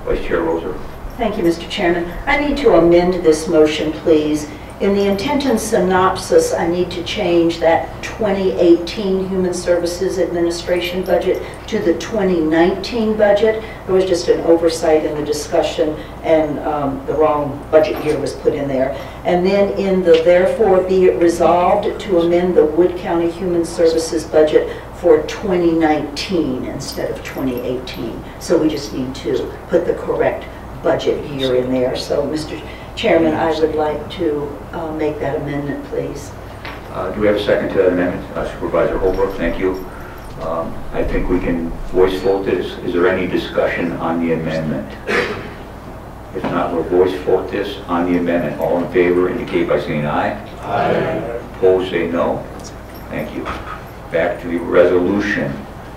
Vice Chair Roser. Thank you, Mr. Chairman. I need to amend this motion, please. In the intent and synopsis, I need to change that 2018 Human Services Administration budget to the 2019 budget. There was just an oversight in the discussion, and the wrong budget year was put in there. And then in the therefore be it resolved to amend the Wood County Human Services budget for 2019 instead of 2018. So we just need to put the correct budget year in there. So, Mr. Chairman, I would like to make that amendment, please. Do we have a second to that amendment? Supervisor Holbrook, thank you. I think we can voice vote this. Is there any discussion on the amendment? If not, we'll voice vote this on the amendment. All in favor indicate by saying aye. Aye. Opposed, say no. Thank you. Back to the resolution.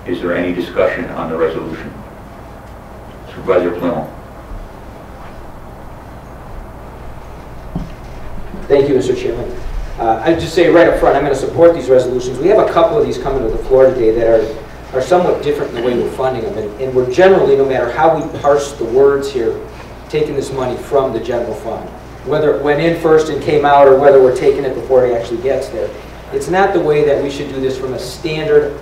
Is there any discussion on the resolution? Supervisor Plymouth. Thank you, Mr. Chairman. I'd just say right up front, I'm going to support these resolutions. We have a couple of these coming to the floor today that are somewhat different in the way we're funding them. And we're generally, no matter how we parse the words here, taking this money from the general fund. Whether it went in first and came out, or whether we're taking it before it actually gets there. It's not the way that we should do this from a standard,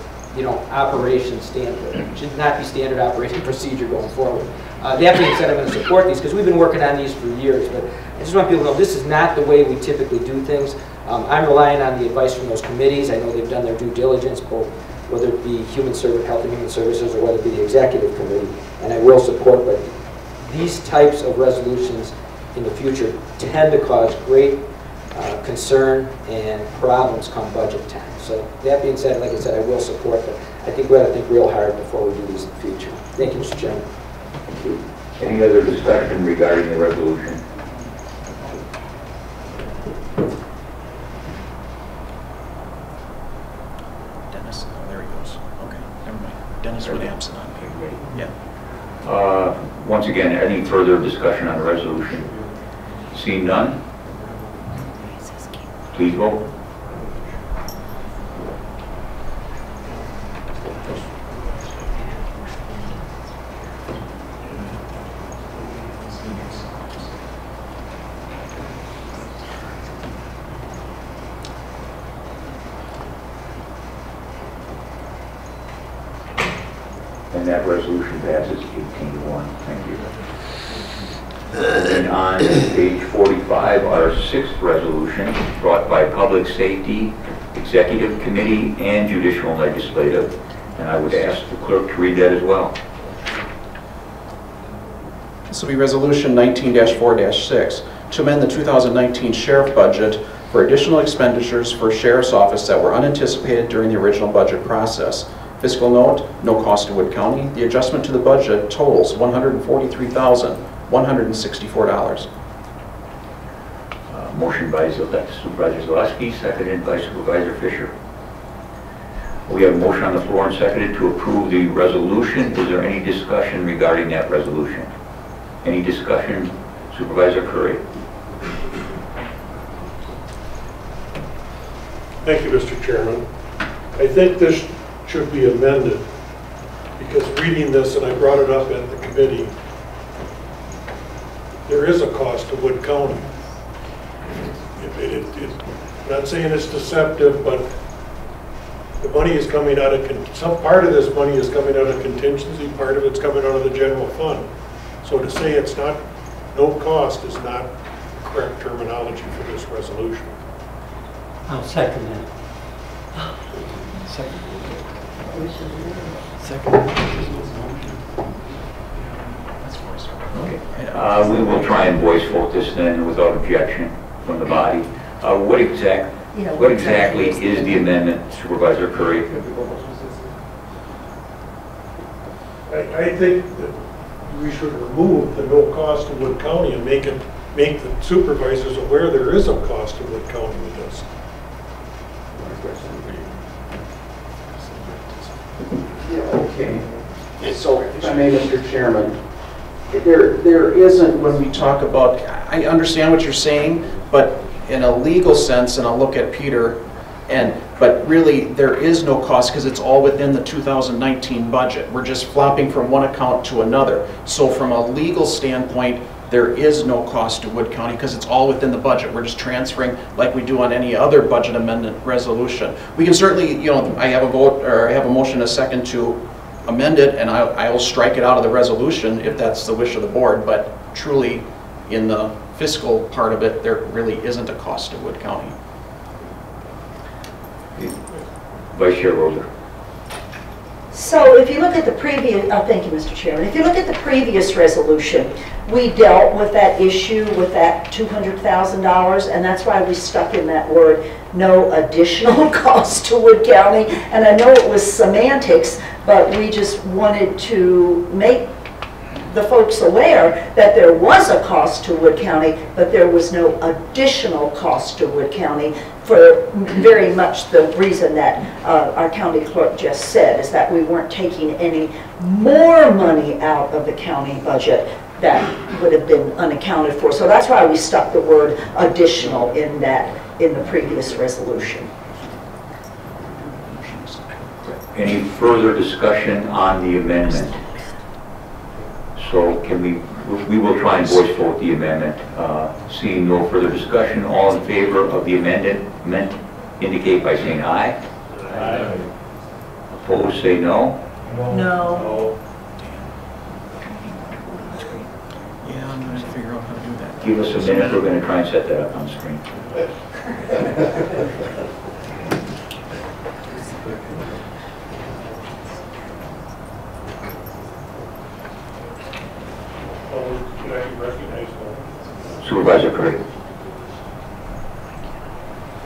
operation standpoint. It should not be standard operating procedure going forward. That being said, I'm going to support these because we've been working on these for years. But I just want people to know this is not the way we typically do things. I'm relying on the advice from those committees. I know they've done their due diligence, both whether it be Health and Human Services or whether it be the Executive Committee, and I will support. But these types of resolutions in the future tend to cause great concern and problems come budget time. So that being said, like I said, I will support them. I think we ought to think real hard before we do these in the future. Thank you, Mr. Chairman. Any other discussion regarding the resolution? Dennis, oh, there he goes. Okay, never mind. Dennis was absent on here. Yeah. Once again, any further discussion on the resolution? Seeing none? Please vote. And that resolution passes 18-1. Thank you. Moving on to page 45, our sixth resolution brought by Public Safety, Executive Committee, and Judicial and Legislative. And I would ask the clerk to read that as well. This will be Resolution 19-4-6 to amend the 2019 sheriff budget for additional expenditures for Sheriff's Office that were unanticipated during the original budget process. Fiscal note, no cost to Wood County. The adjustment to the budget totals $143,164. Motion by Supervisor Zaleski, seconded by Supervisor Fisher. We have a motion on the floor and seconded to approve the resolution. Is there any discussion regarding that resolution? Any discussion? Supervisor Curry. Thank you, Mr. Chairman. I think this should be amended because reading this, and I brought it up at the committee, there is a cost to Wood County. I'm not saying it's deceptive, but the money is coming out of, some part of this money is coming out of contingency, part of it's coming out of the general fund. So to say it's not, no cost is not correct terminology for this resolution. I'll second that. Second. Okay. We will try and voice vote this then without objection from the body. What exactly is the amendment, Supervisor Curry? I think that we should remove the no cost to Wood County and make the supervisors aware there is a cost to Wood County with this. Okay. So, if I may, Mr. Chairman, there isn't, when we talk about, I understand what you're saying, but in a legal sense, and I'll look at Peter, but really there is no cost because it's all within the 2019 budget. We're just flopping from one account to another. So from a legal standpoint, there is no cost to Wood County because it's all within the budget. We're just transferring like we do on any other budget amendment resolution. We can certainly, you know, I have a vote, or I have a motion, a second to amend it, and I will strike it out of the resolution if that's the wish of the board, but truly in the fiscal part of it, there really isn't a cost to Wood County. Vice Chair Roser. So if you look at the previous, thank you, Mr. Chairman. If you look at the previous resolution, we dealt with that issue with that $200,000, and that's why we stuck in that word, no additional cost to Wood County. And I know it was semantics, but we just wanted to make the folks aware that there was a cost to Wood County, but there was no additional cost to Wood County, for very much the reason that our county clerk just said, is that we weren't taking any more money out of the county budget that would have been unaccounted for. So that's why we stuck the word additional in the previous resolution. Any further discussion on the amendment? So can we will try and voice vote the amendment. Seeing no further discussion, all in favor of the amendment indicate by saying aye. Aye. Opposed, say no. No. Yeah, I'm going to figure out how to do that. Give us a minute, we're going to try and set that up on the screen. Can I recognize that? Supervisor Curry.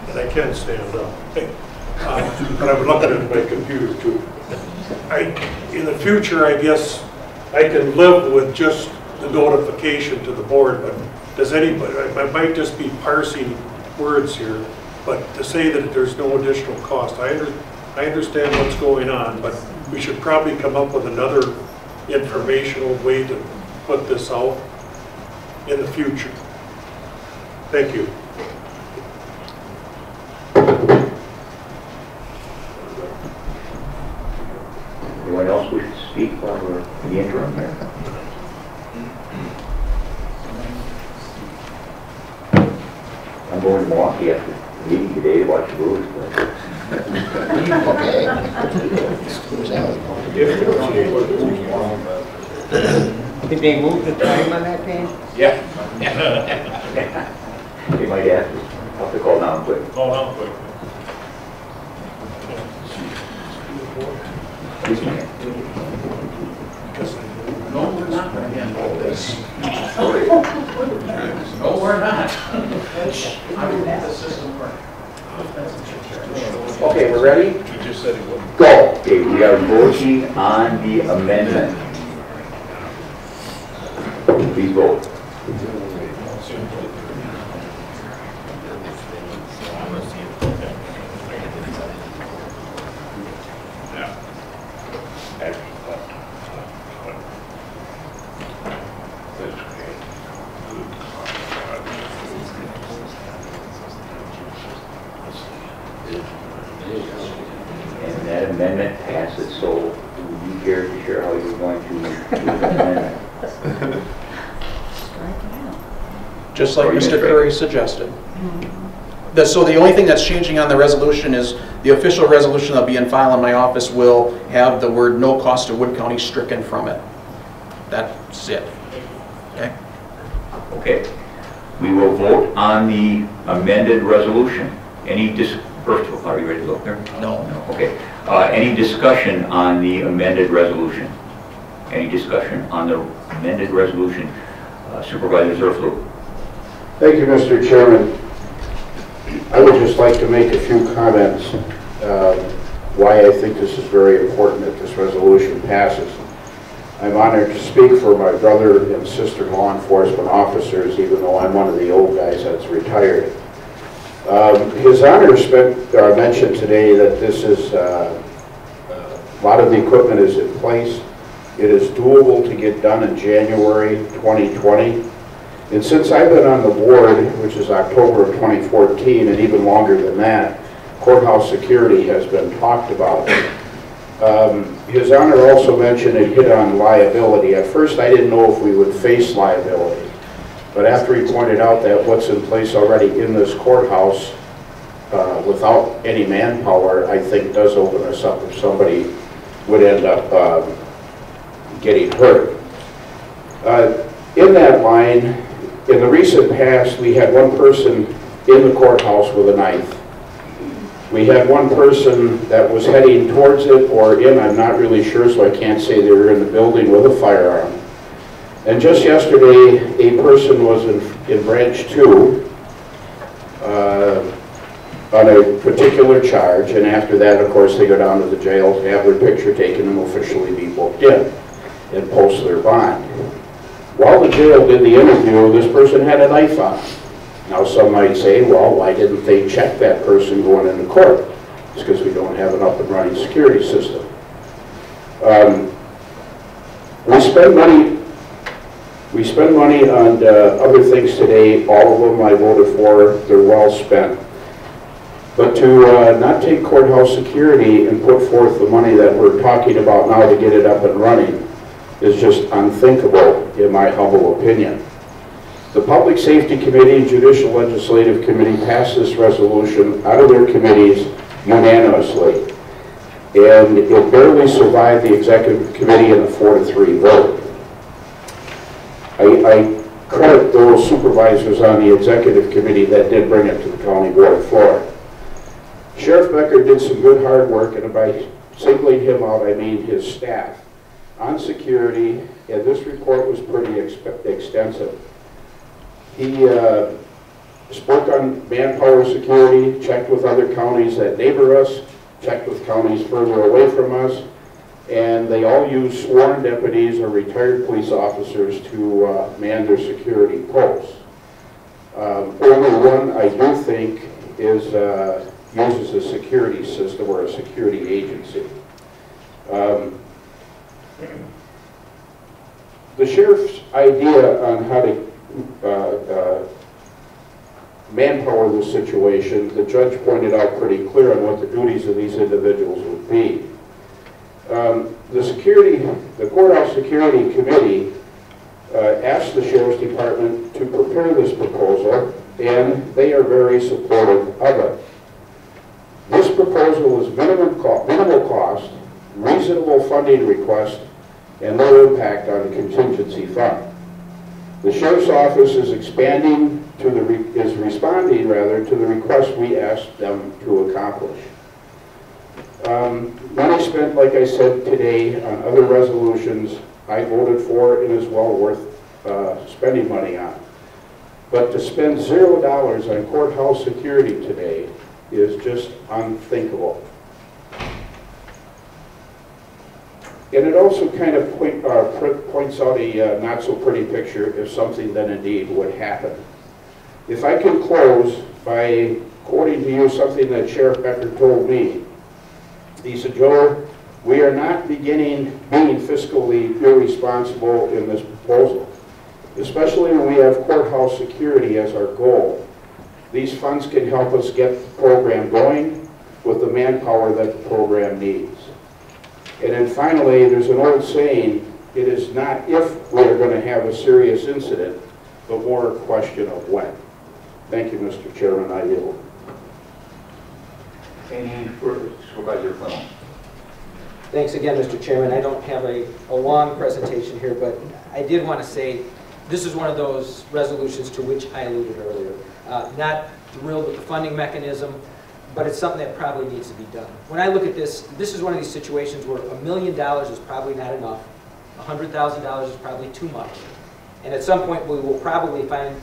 And I can stand up. But I'm looking at my computer too. In the future, I guess I can live with just the notification to the board, but does anybody, I might just be parsing words here, but to say that there's no additional cost, I understand what's going on, but we should probably come up with another informational way to put this out in the future. Thank you. Anyone else wish to speak while we're in the interim there? I'm going to Milwaukee after the meeting today to watch the Brewers play. Did they move the time on that game? Yeah. They might ask us. I'll have to call down quick. Call out quick. No, we're not going to handle this. Sorry. No, we're not. I will have the system work. Okay, we're ready? You just said he wouldn't. Go. Okay, we are voting on the amendment. Please vote. And that amendment passes, so would you care to share how you're going to do the amendment? Just like Mr. Curry suggested. So the only thing that's changing on the resolution is the official resolution that'll be in file in my office will have the word no cost to Wood County stricken from it. That's it. Okay? Okay. We will vote on the amended resolution. First of all, are you ready to go there? No. Okay. Any discussion on the amended resolution? Any discussion on the amended resolution? Supervisor Zurfluh. Thank you, Mr. Chairman. I would just like to make a few comments why I think this is very important that this resolution passes. I'm honored to speak for my brother and sister law enforcement officers, even though I'm one of the old guys that's retired. His Honor mentioned today that this is, a lot of the equipment is in place. It is doable to get done in January 2020. And since I've been on the board, which is October of 2014, and even longer than that, courthouse security has been talked about. His Honor also mentioned it hit on liability. At first I didn't know if we would face liability. But after he pointed out that what's in place already in this courthouse, without any manpower, I think does open us up if somebody would end up getting hurt. In that line, in the recent past, we had one person in the courthouse with a knife. We had one person that was heading towards it or in, I'm not really sure, so I can't say they were in the building with a firearm. And just yesterday, a person was in branch 2 on a particular charge, and after that, of course, they go down to the jail to have their picture taken and officially be booked in and post their bond. While the jail did the interview, this person had a knife on him. Now some might say, well, why didn't they check that person going into court? It's because we don't have an up and running security system. We spend money on other things today. All of them I voted for. They're well spent. But to not take courthouse security and put forth the money that we're talking about now to get it up and running is just unthinkable, in my humble opinion. The Public Safety Committee and Judicial Legislative Committee passed this resolution out of their committees unanimously, and it barely survived the Executive Committee in a 4-3 vote. I credit those supervisors on the Executive Committee that did bring it to the County Board floor. Sheriff Becker did some good hard work, and by singling him out, I mean his staff, on security, and this report was pretty extensive. He spoke on manpower security, checked with other counties that neighbor us, checked with counties further away from us, and they all use sworn deputies or retired police officers to man their security posts. Only one I do think is uses a security system or a security agency. The sheriff's idea on how to manpower this situation, the judge pointed out pretty clear on what the duties of these individuals would be. The Courthouse Security Committee asked the Sheriff's Department to prepare this proposal, and they are very supportive of it. This proposal is minimal cost, reasonable funding request, and no impact on the contingency fund. The Sheriff's Office is responding to the request we asked them to accomplish. Money spent, like I said today, on other resolutions I voted for and is well worth spending money on. But to spend $0 on courthouse security today is just unthinkable. And it also kind of points out a not so pretty picture if something then indeed would happen. If I can close by quoting to you something that Sheriff Becker told me. He said, Joe, we are not being fiscally irresponsible in this proposal, especially when we have courthouse security as our goal. These funds can help us get the program going with the manpower that the program needs. And then finally, there's an old saying, it is not if we're going to have a serious incident, but more a question of when. Thank you, Mr. Chairman. I yield. Any further? Supervisor Flynn. Thanks again, Mr. Chairman. I don't have a long presentation here, but I did want to say this is one of those resolutions to which I alluded earlier. Not thrilled with the funding mechanism, but it's something that probably needs to be done. When I look at this, this is one of these situations where $1 million is probably not enough, $100,000 is probably too much, and at some point we will probably find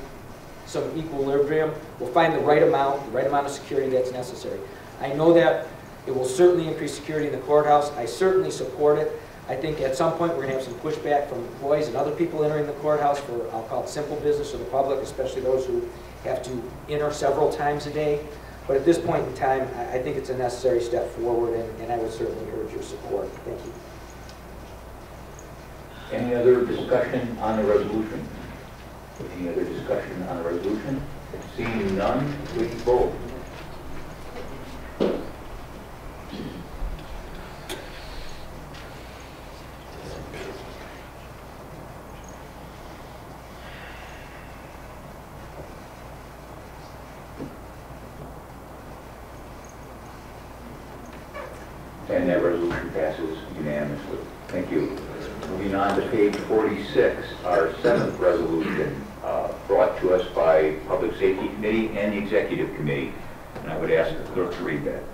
some equilibrium. We'll find the right amount of security that's necessary. I know that it will certainly increase security in the courthouse. I certainly support it. I think at some point we're going to have some pushback from employees and other people entering the courthouse for, I'll call it simple business, or the public, especially those who have to enter several times a day. But at this point in time, I think it's a necessary step forward, and I would certainly urge your support. Thank you. Any other discussion on the resolution? Any other discussion on the resolution? Seeing none, please vote. And that resolution passes unanimously. Thank you. Moving on to page 46, our seventh resolution brought to us by Public Safety Committee and the Executive Committee. And I would ask the clerk to read that.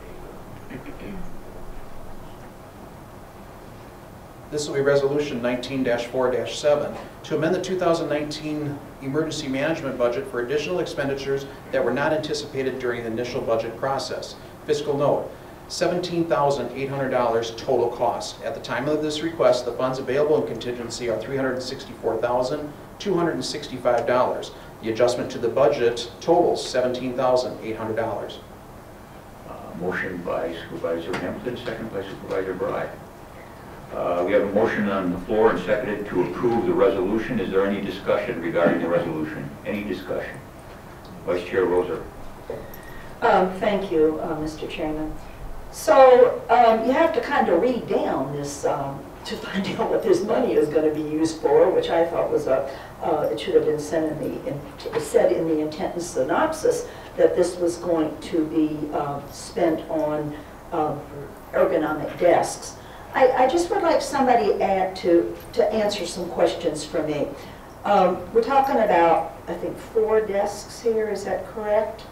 This will be Resolution 19-4-7 to amend the 2019 emergency management budget for additional expenditures that were not anticipated during the initial budget process. Fiscal note, $17,800 total cost. At the time of this request, the funds available in contingency are $364,265. The adjustment to the budget totals $17,800. Motion by Supervisor Hamilton, second by Supervisor Bride. We have a motion on the floor and seconded to approve the resolution. Is there any discussion regarding the resolution? Any discussion? Vice Chair Roser. Thank you, Mr. Chairman. So you have to kind of read down this to find out what this money is going to be used for, which I thought was it should have been said in the intent and synopsis that this was going to be spent on ergonomic desks. I just would like somebody to answer some questions for me. We're talking about, I think, 4 desks here, is that correct?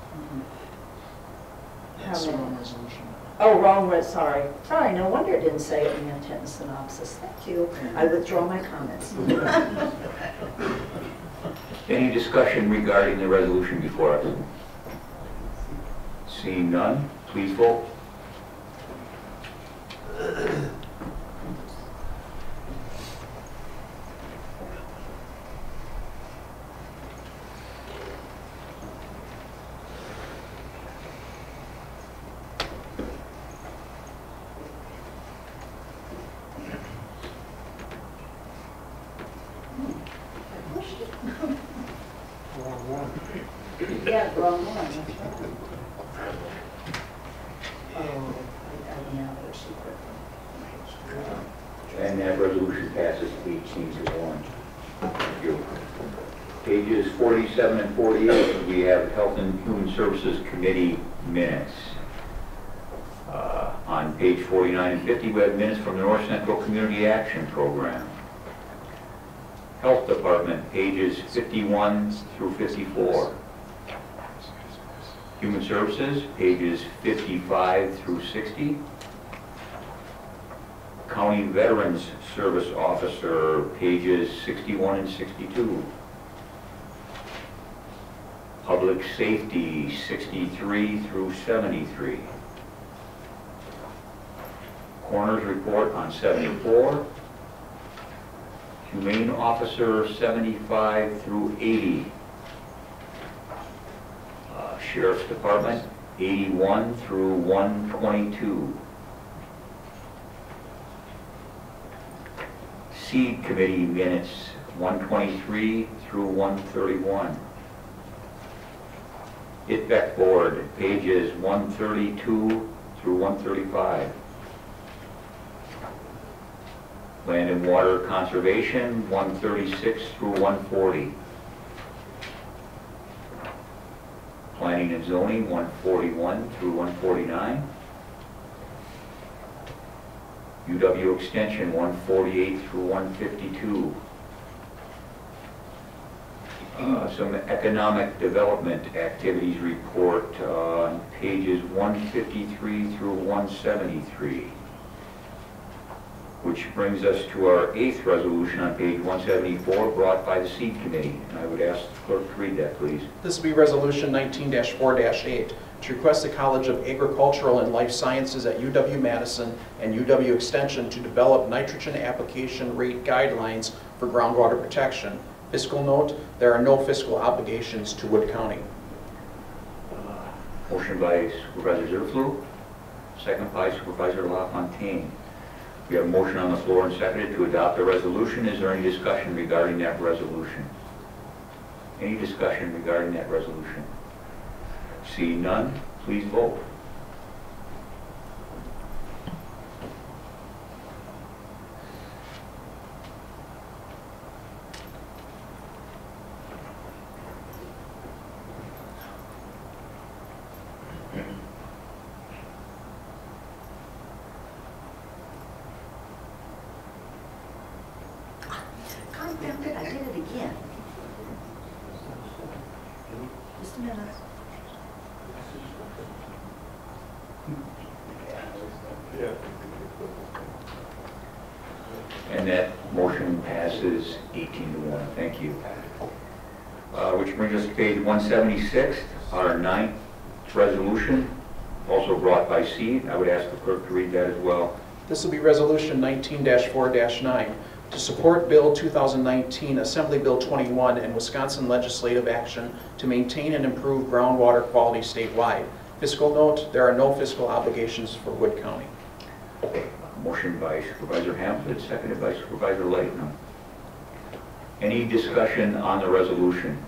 That's the wrong resolution. Oh, wrong, sorry. Sorry, no wonder it didn't say it in the intent and synopsis. Thank you. I withdraw my comments. Any discussion regarding the resolution before us? Seeing none, please vote. Yeah, wrong one, that's right. Oh, yeah, there's secret. And that resolution passes 18-1. Thank you. Pages 47 and 48, we have Health and Human Services Committee minutes. On page 49 and 50, we have minutes from the North Central Community Action Program. Health Department, pages 51 through 54. Human Services, pages 55 through 60. County Veterans Service Officer, pages 61 and 62. Public Safety, 63 through 73. Coroner's Report on 74. Humane Officer, 75 through 80. Sheriff's Department, 81 through 122. Seed Committee minutes, 123 through 131. ITVEC Board, pages 132 through 135. Land and Water Conservation, 136 through 140. Planning and Zoning, 141 through 149. UW Extension, 148 through 152. Some Economic Development Activities Report on pages 153 through 173. Which brings us to our 8th resolution on page 174, brought by the Seed Committee. And I would ask the clerk to read that, please. This will be Resolution 19-4-8 to request the College of Agricultural and Life Sciences at UW-Madison and UW Extension to develop nitrogen application rate guidelines for groundwater protection. Fiscal note, there are no fiscal obligations to Wood County. Motion by Supervisor Zerflu, second by Supervisor LaFontaine. We have a motion on the floor and seconded to adopt the resolution. Is there any discussion regarding that resolution? Any discussion regarding that resolution? Seeing none, please vote. found it, I did it again. Just a minute. And that motion passes 18-1. Thank you. Which brings us to page 176, our ninth resolution, also brought by Seed. I would ask the clerk to read that as well. This will be Resolution 19-4-9 to support Bill 2019, Assembly Bill 21, and Wisconsin legislative action to maintain and improve groundwater quality statewide. Fiscal note, there are no fiscal obligations for Wood County. Motion by Supervisor Hamlet, seconded by Supervisor Leitner. Any discussion on the resolution?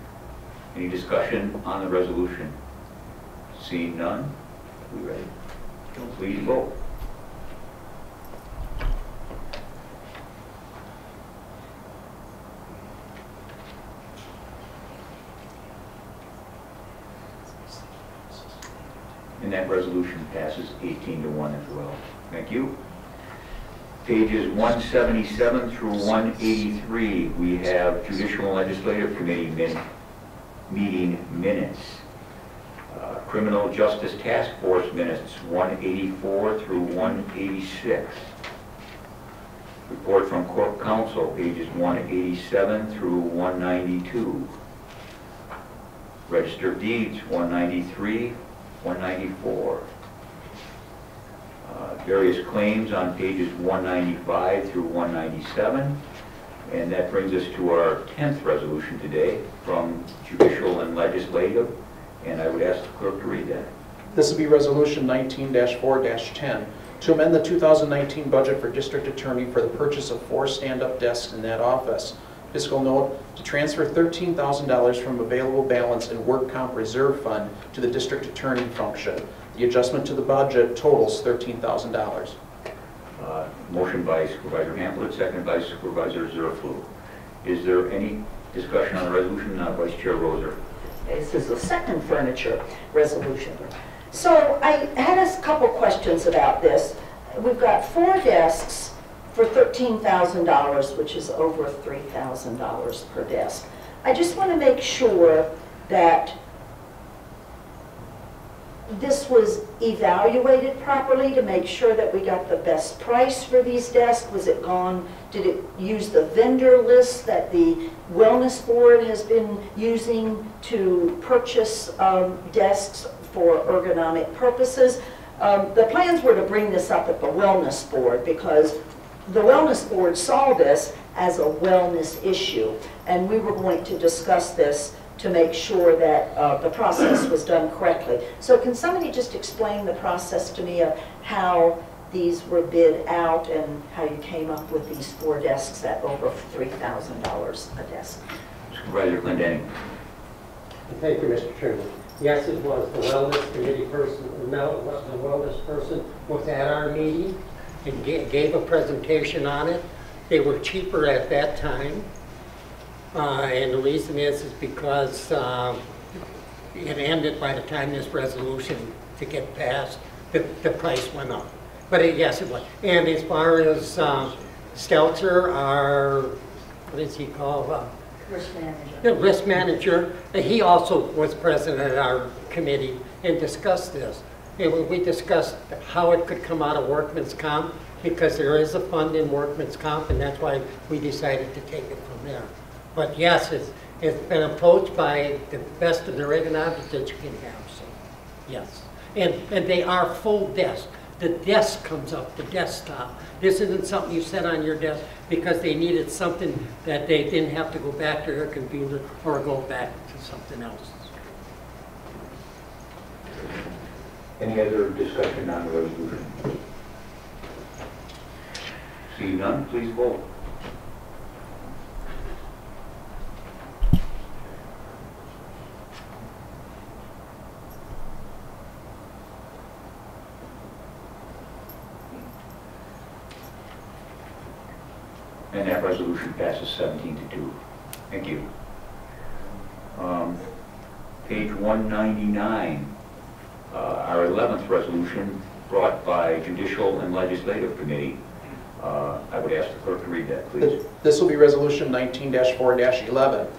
Any discussion on the resolution? Seeing none, we ready? Please vote. And that resolution passes 18-1 as well. Thank you. Pages 177 through 183, we have Judicial and Legislative Committee meeting minutes. Criminal Justice Task Force minutes, 184 through 186. Report from Corp Counsel, pages 187 through 192. Register of Deeds, 193, 194. Various claims on pages 195 through 197. And that brings us to our 10th resolution today from Judicial and Legislative. And I would ask the clerk to read that. This will be Resolution 19-4-10 to amend the 2019 budget for District Attorney for the purchase of 4 stand-up desks in that office. Fiscal note, to transfer $13,000 from available balance in Work Comp Reserve Fund to the District Attorney function. The adjustment to the budget totals $13,000. Motion by Supervisor Hamlet, seconded by Supervisor Zerflu. Is there any discussion on the resolution? Vice Chair Roser. This is the second furniture resolution. So I had a couple questions about this. We've got 4 desks for $13,000, which is over $3,000 per desk. I just want to make sure that this was evaluated properly to make sure that we got the best price for these desks. Was it gone? Did it use the vendor list that the Wellness Board has been using to purchase desks for ergonomic purposes? The plans were to bring this up at the Wellness Board because the Wellness Board saw this as a wellness issue, and we were going to discuss this to make sure that the process was done correctly. So can somebody just explain the process to me of how these were bid out and how you came up with these 4 desks at over $3,000 a desk? Supervisor Clendenning. Thank you, Mr. Chairman. Yes, it was the wellness committee person, the wellness person was at our meeting and gave a presentation on it. They were cheaper at that time. And the reason is because it ended by the time this resolution to get passed, the price went up. But yes, it was. And as far as Stelzer, our, what is he called? Risk manager. The risk manager, he also was present at our committee and discussed this. And we discussed how it could come out of workman's comp because there is a fund in workman's comp, and that's why we decided to take it from there. But yes, it's been approached by the best of the ergonomics that you can have, so yes. And they are full desks. The desk comes up, the desktop. This isn't something you set on your desk because they needed something that they didn't have to go back to their computer or go back to something else. Any other discussion on the resolution? Seeing none, please vote. And that resolution passes 17-2. Thank you. Page 199, our 11th resolution brought by Judicial and Legislative Committee. I would ask the clerk to read that, please. This will be Resolution 19-4-11.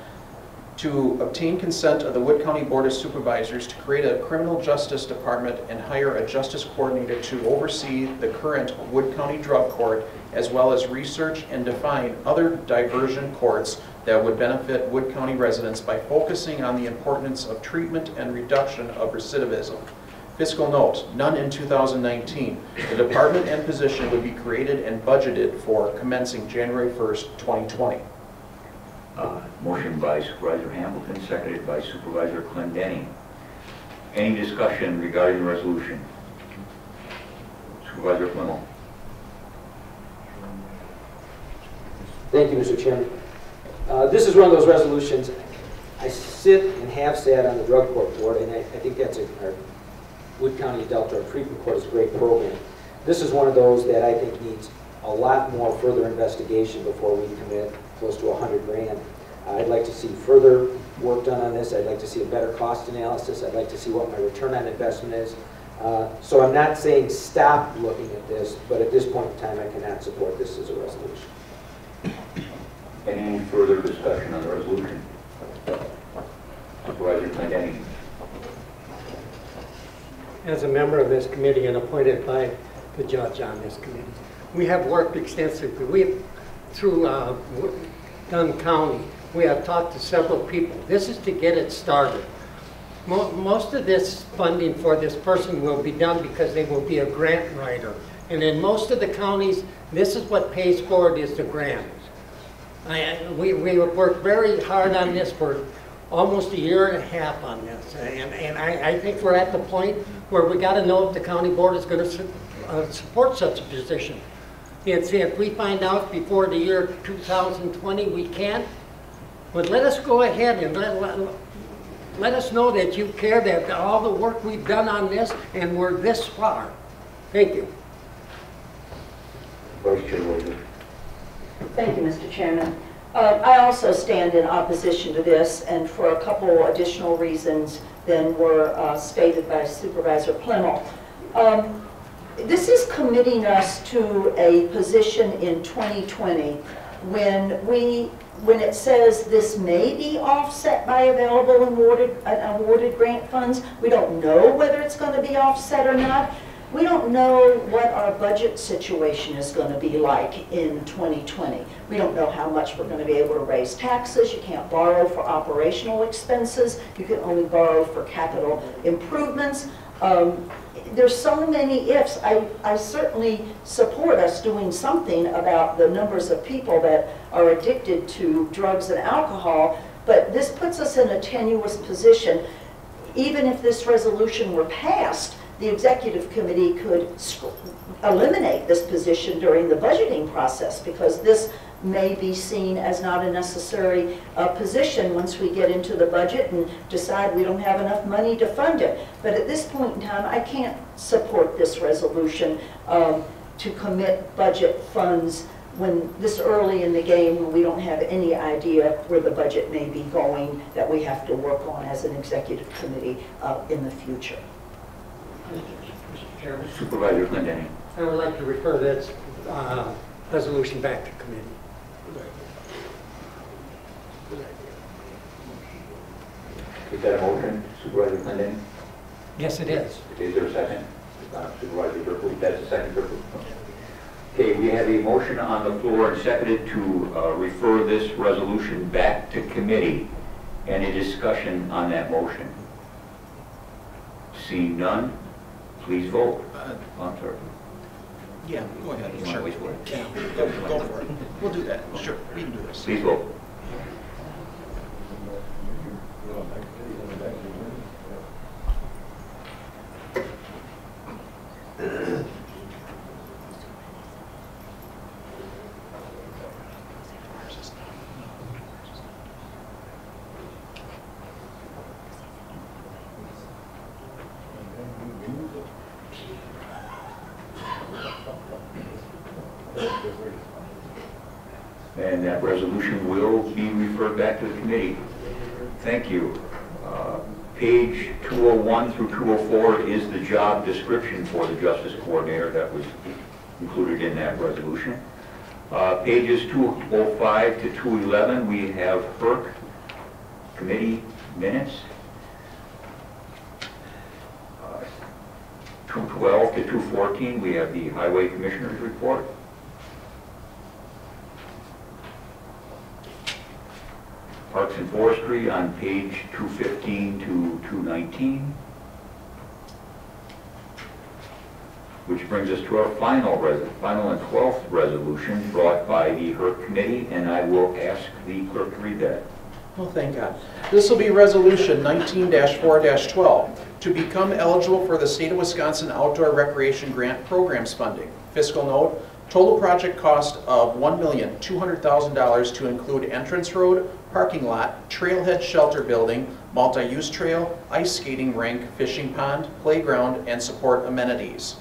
To obtain consent of the Wood County Board of Supervisors to create a criminal justice department and hire a justice coordinator to oversee the current Wood County Drug Court, as well as research and define other diversion courts that would benefit Wood County residents by focusing on the importance of treatment and reduction of recidivism. Fiscal note, none in 2019. The department and position would be created and budgeted for commencing January 1st, 2020. Motion by Supervisor Hamilton, seconded by Supervisor Clendenny. Any discussion regarding the resolution? Supervisor Flemel. Thank you, Mr. Chairman. This is one of those resolutions. I sit and have sat on the drug court board, and I think that's our Wood County Adult Drug Treatment Court is a great program. This is one of those that I think needs a lot more further investigation before we commit close to $100 grand. I'd like to see further work done on this. I'd like to see a better cost analysis. I'd like to see what my return on investment is. So I'm not saying stop looking at this, but at this point in time, I cannot support this as a resolution. Any further discussion on the resolution? Supervisor Clendenny. As a member of this committee and appointed by the judge on this committee, we have worked extensively. Through Dunn County, we have talked to several people. This is to get it started. Most of this funding for this person will be done because they will be a grant writer. And in most of the counties, this is what pays for it, is the grant. We have worked very hard on this for almost a year and a half on this. And I think we're at the point where we got to know if the county board is going to support such a position. If we find out before the year 2020 we can't, but let us go ahead and let us know that you care, that all the work we've done on this and we're this far. Thank you. Vice Chair Wilson. Thank you, Mr. Chairman. I also stand in opposition to this, and for a couple additional reasons than were stated by Supervisor Plemmel. This is committing us to a position in 2020 when it says this may be offset by available and awarded grant funds. We don't know whether it's going to be offset or not. We don't know what our budget situation is going to be like in 2020. We don't know how much we're going to be able to raise taxes. You can't borrow for operational expenses. You can only borrow for capital improvements. There's so many ifs. I certainly support us doing something about the numbers of people that are addicted to drugs and alcohol, but this puts us in a tenuous position. Even if this resolution were passed, the executive committee could eliminate this position during the budgeting process, because this may be seen as not a necessary position once we get into the budget and decide we don't have enough money to fund it. But at this point in time, I can't support this resolution to commit budget funds when this early in the game, when we don't have any idea where the budget may be going, that we have to work on as an executive committee in the future. Mr. Chairman, Supervisor Clendenny. I would like to refer this resolution back to committee. Is that a motion, Supervisor Clendenny? Yes, it is. Is there a second? Supervisor Durkle, that's a second, Durkle. Okay, we have a motion on the floor and seconded to refer this resolution back to committee. Any discussion on that motion? Seeing none, please vote. I'm sorry. Yeah, go ahead. You want to wait for it? Yeah, go for it. We'll do that. Sure, we can do this. Please vote. And that resolution will be referred back to the committee. Thank you. Page 201 through 204 is the job description for the Justice Coordinator that was included in that resolution. Pages 205 to 211, we have HERC committee minutes. 212 to 214, we have the Highway Commissioner's report. Parks and Forestry on page 215 to 219. Which brings us to our final and 12th resolution brought by the HERC committee, and I will ask the clerk to read that. Well, thank God. This will be Resolution 19-4-12, to become eligible for the State of Wisconsin Outdoor Recreation Grant Programs funding. Fiscal note, total project cost of $1,200,000 to include entrance road, parking lot, trailhead shelter building, multi-use trail, ice skating rink, fishing pond, playground, and support amenities.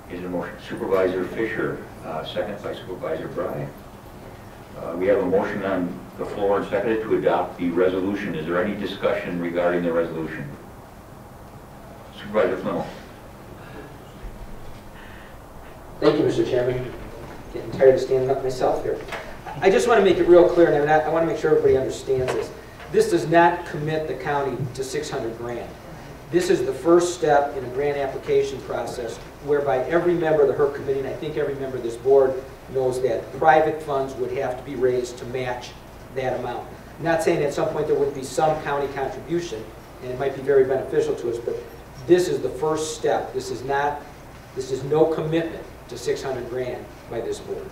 Is there a motion? Supervisor Fisher, second by Supervisor Bry. We have a motion on the floor and seconded to adopt the resolution. Is there any discussion regarding the resolution? Supervisor Flemel. Thank you, Mr. Chairman. Getting tired of standing up myself here. I just want to make it real clear, and I want to make sure everybody understands this. This does not commit the county to 600 grand. This is the first step in a grant application process whereby every member of the HERC committee, and I think every member of this board, knows that private funds would have to be raised to match that amount. I'm not saying at some point there would be some county contribution, and it might be very beneficial to us, but this is the first step. This is no commitment to 600 grand by this board.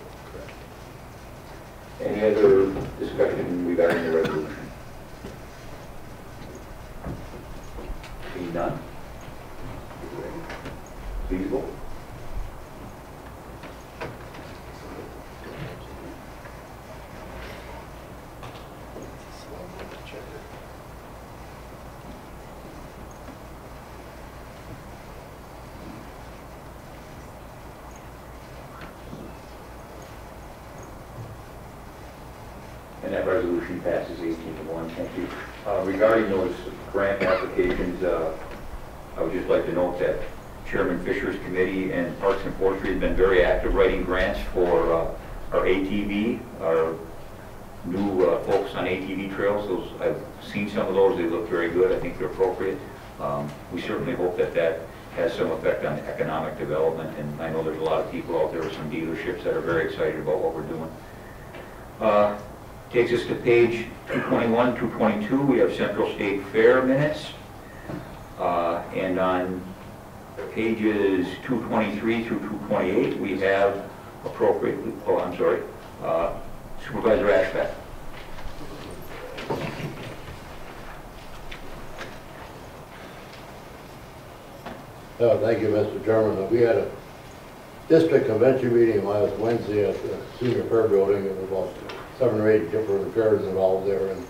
Any other discussion regarding the resolution? Seeing none? Please vote. And that resolution passes 18-1. Thank you. Regarding those grant applications, I would just like to note that Chairman Fisher's committee and Parks and Forestry have been very active writing grants for our ATV, our new focus on ATV trails. I've seen some of those. They look very good. I think they're appropriate. We certainly hope that that has some effect on economic development, and I know there's a lot of people out there with some dealerships that are very excited about what we're doing. Takes us to page 221, 222. We have Central State Fair minutes. And on pages 223 through 228, we have appropriately, Supervisor Ashbeck. Thank you, Mr. Chairman. We had a district convention meeting last Wednesday at the Senior Fair Building, and about 7 or 8 different fairs involved there. And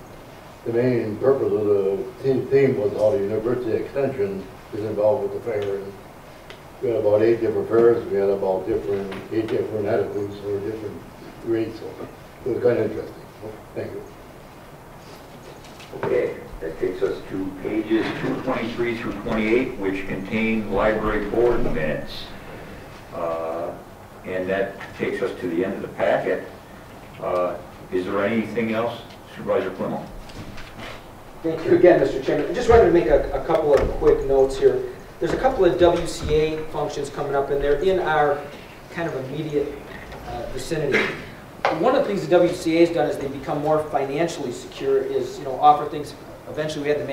the main purpose of the theme was how the University Extension is involved with the fair. And we had about 8 different fairs. We had about 8 different attitudes for different grades. So it was kind of interesting. Thank you. Okay, that takes us to pages 223 through 28, which contain library board minutes. And that takes us to the end of the packet. Is there anything else, Supervisor Flemel? Thank you again, Mr. Chairman. I just wanted to make a couple of quick notes here. There's a couple of WCA functions coming up, and they're in our kind of immediate vicinity. One of the things the WCA has done as they become more financially secure is, offer things. Eventually, we had the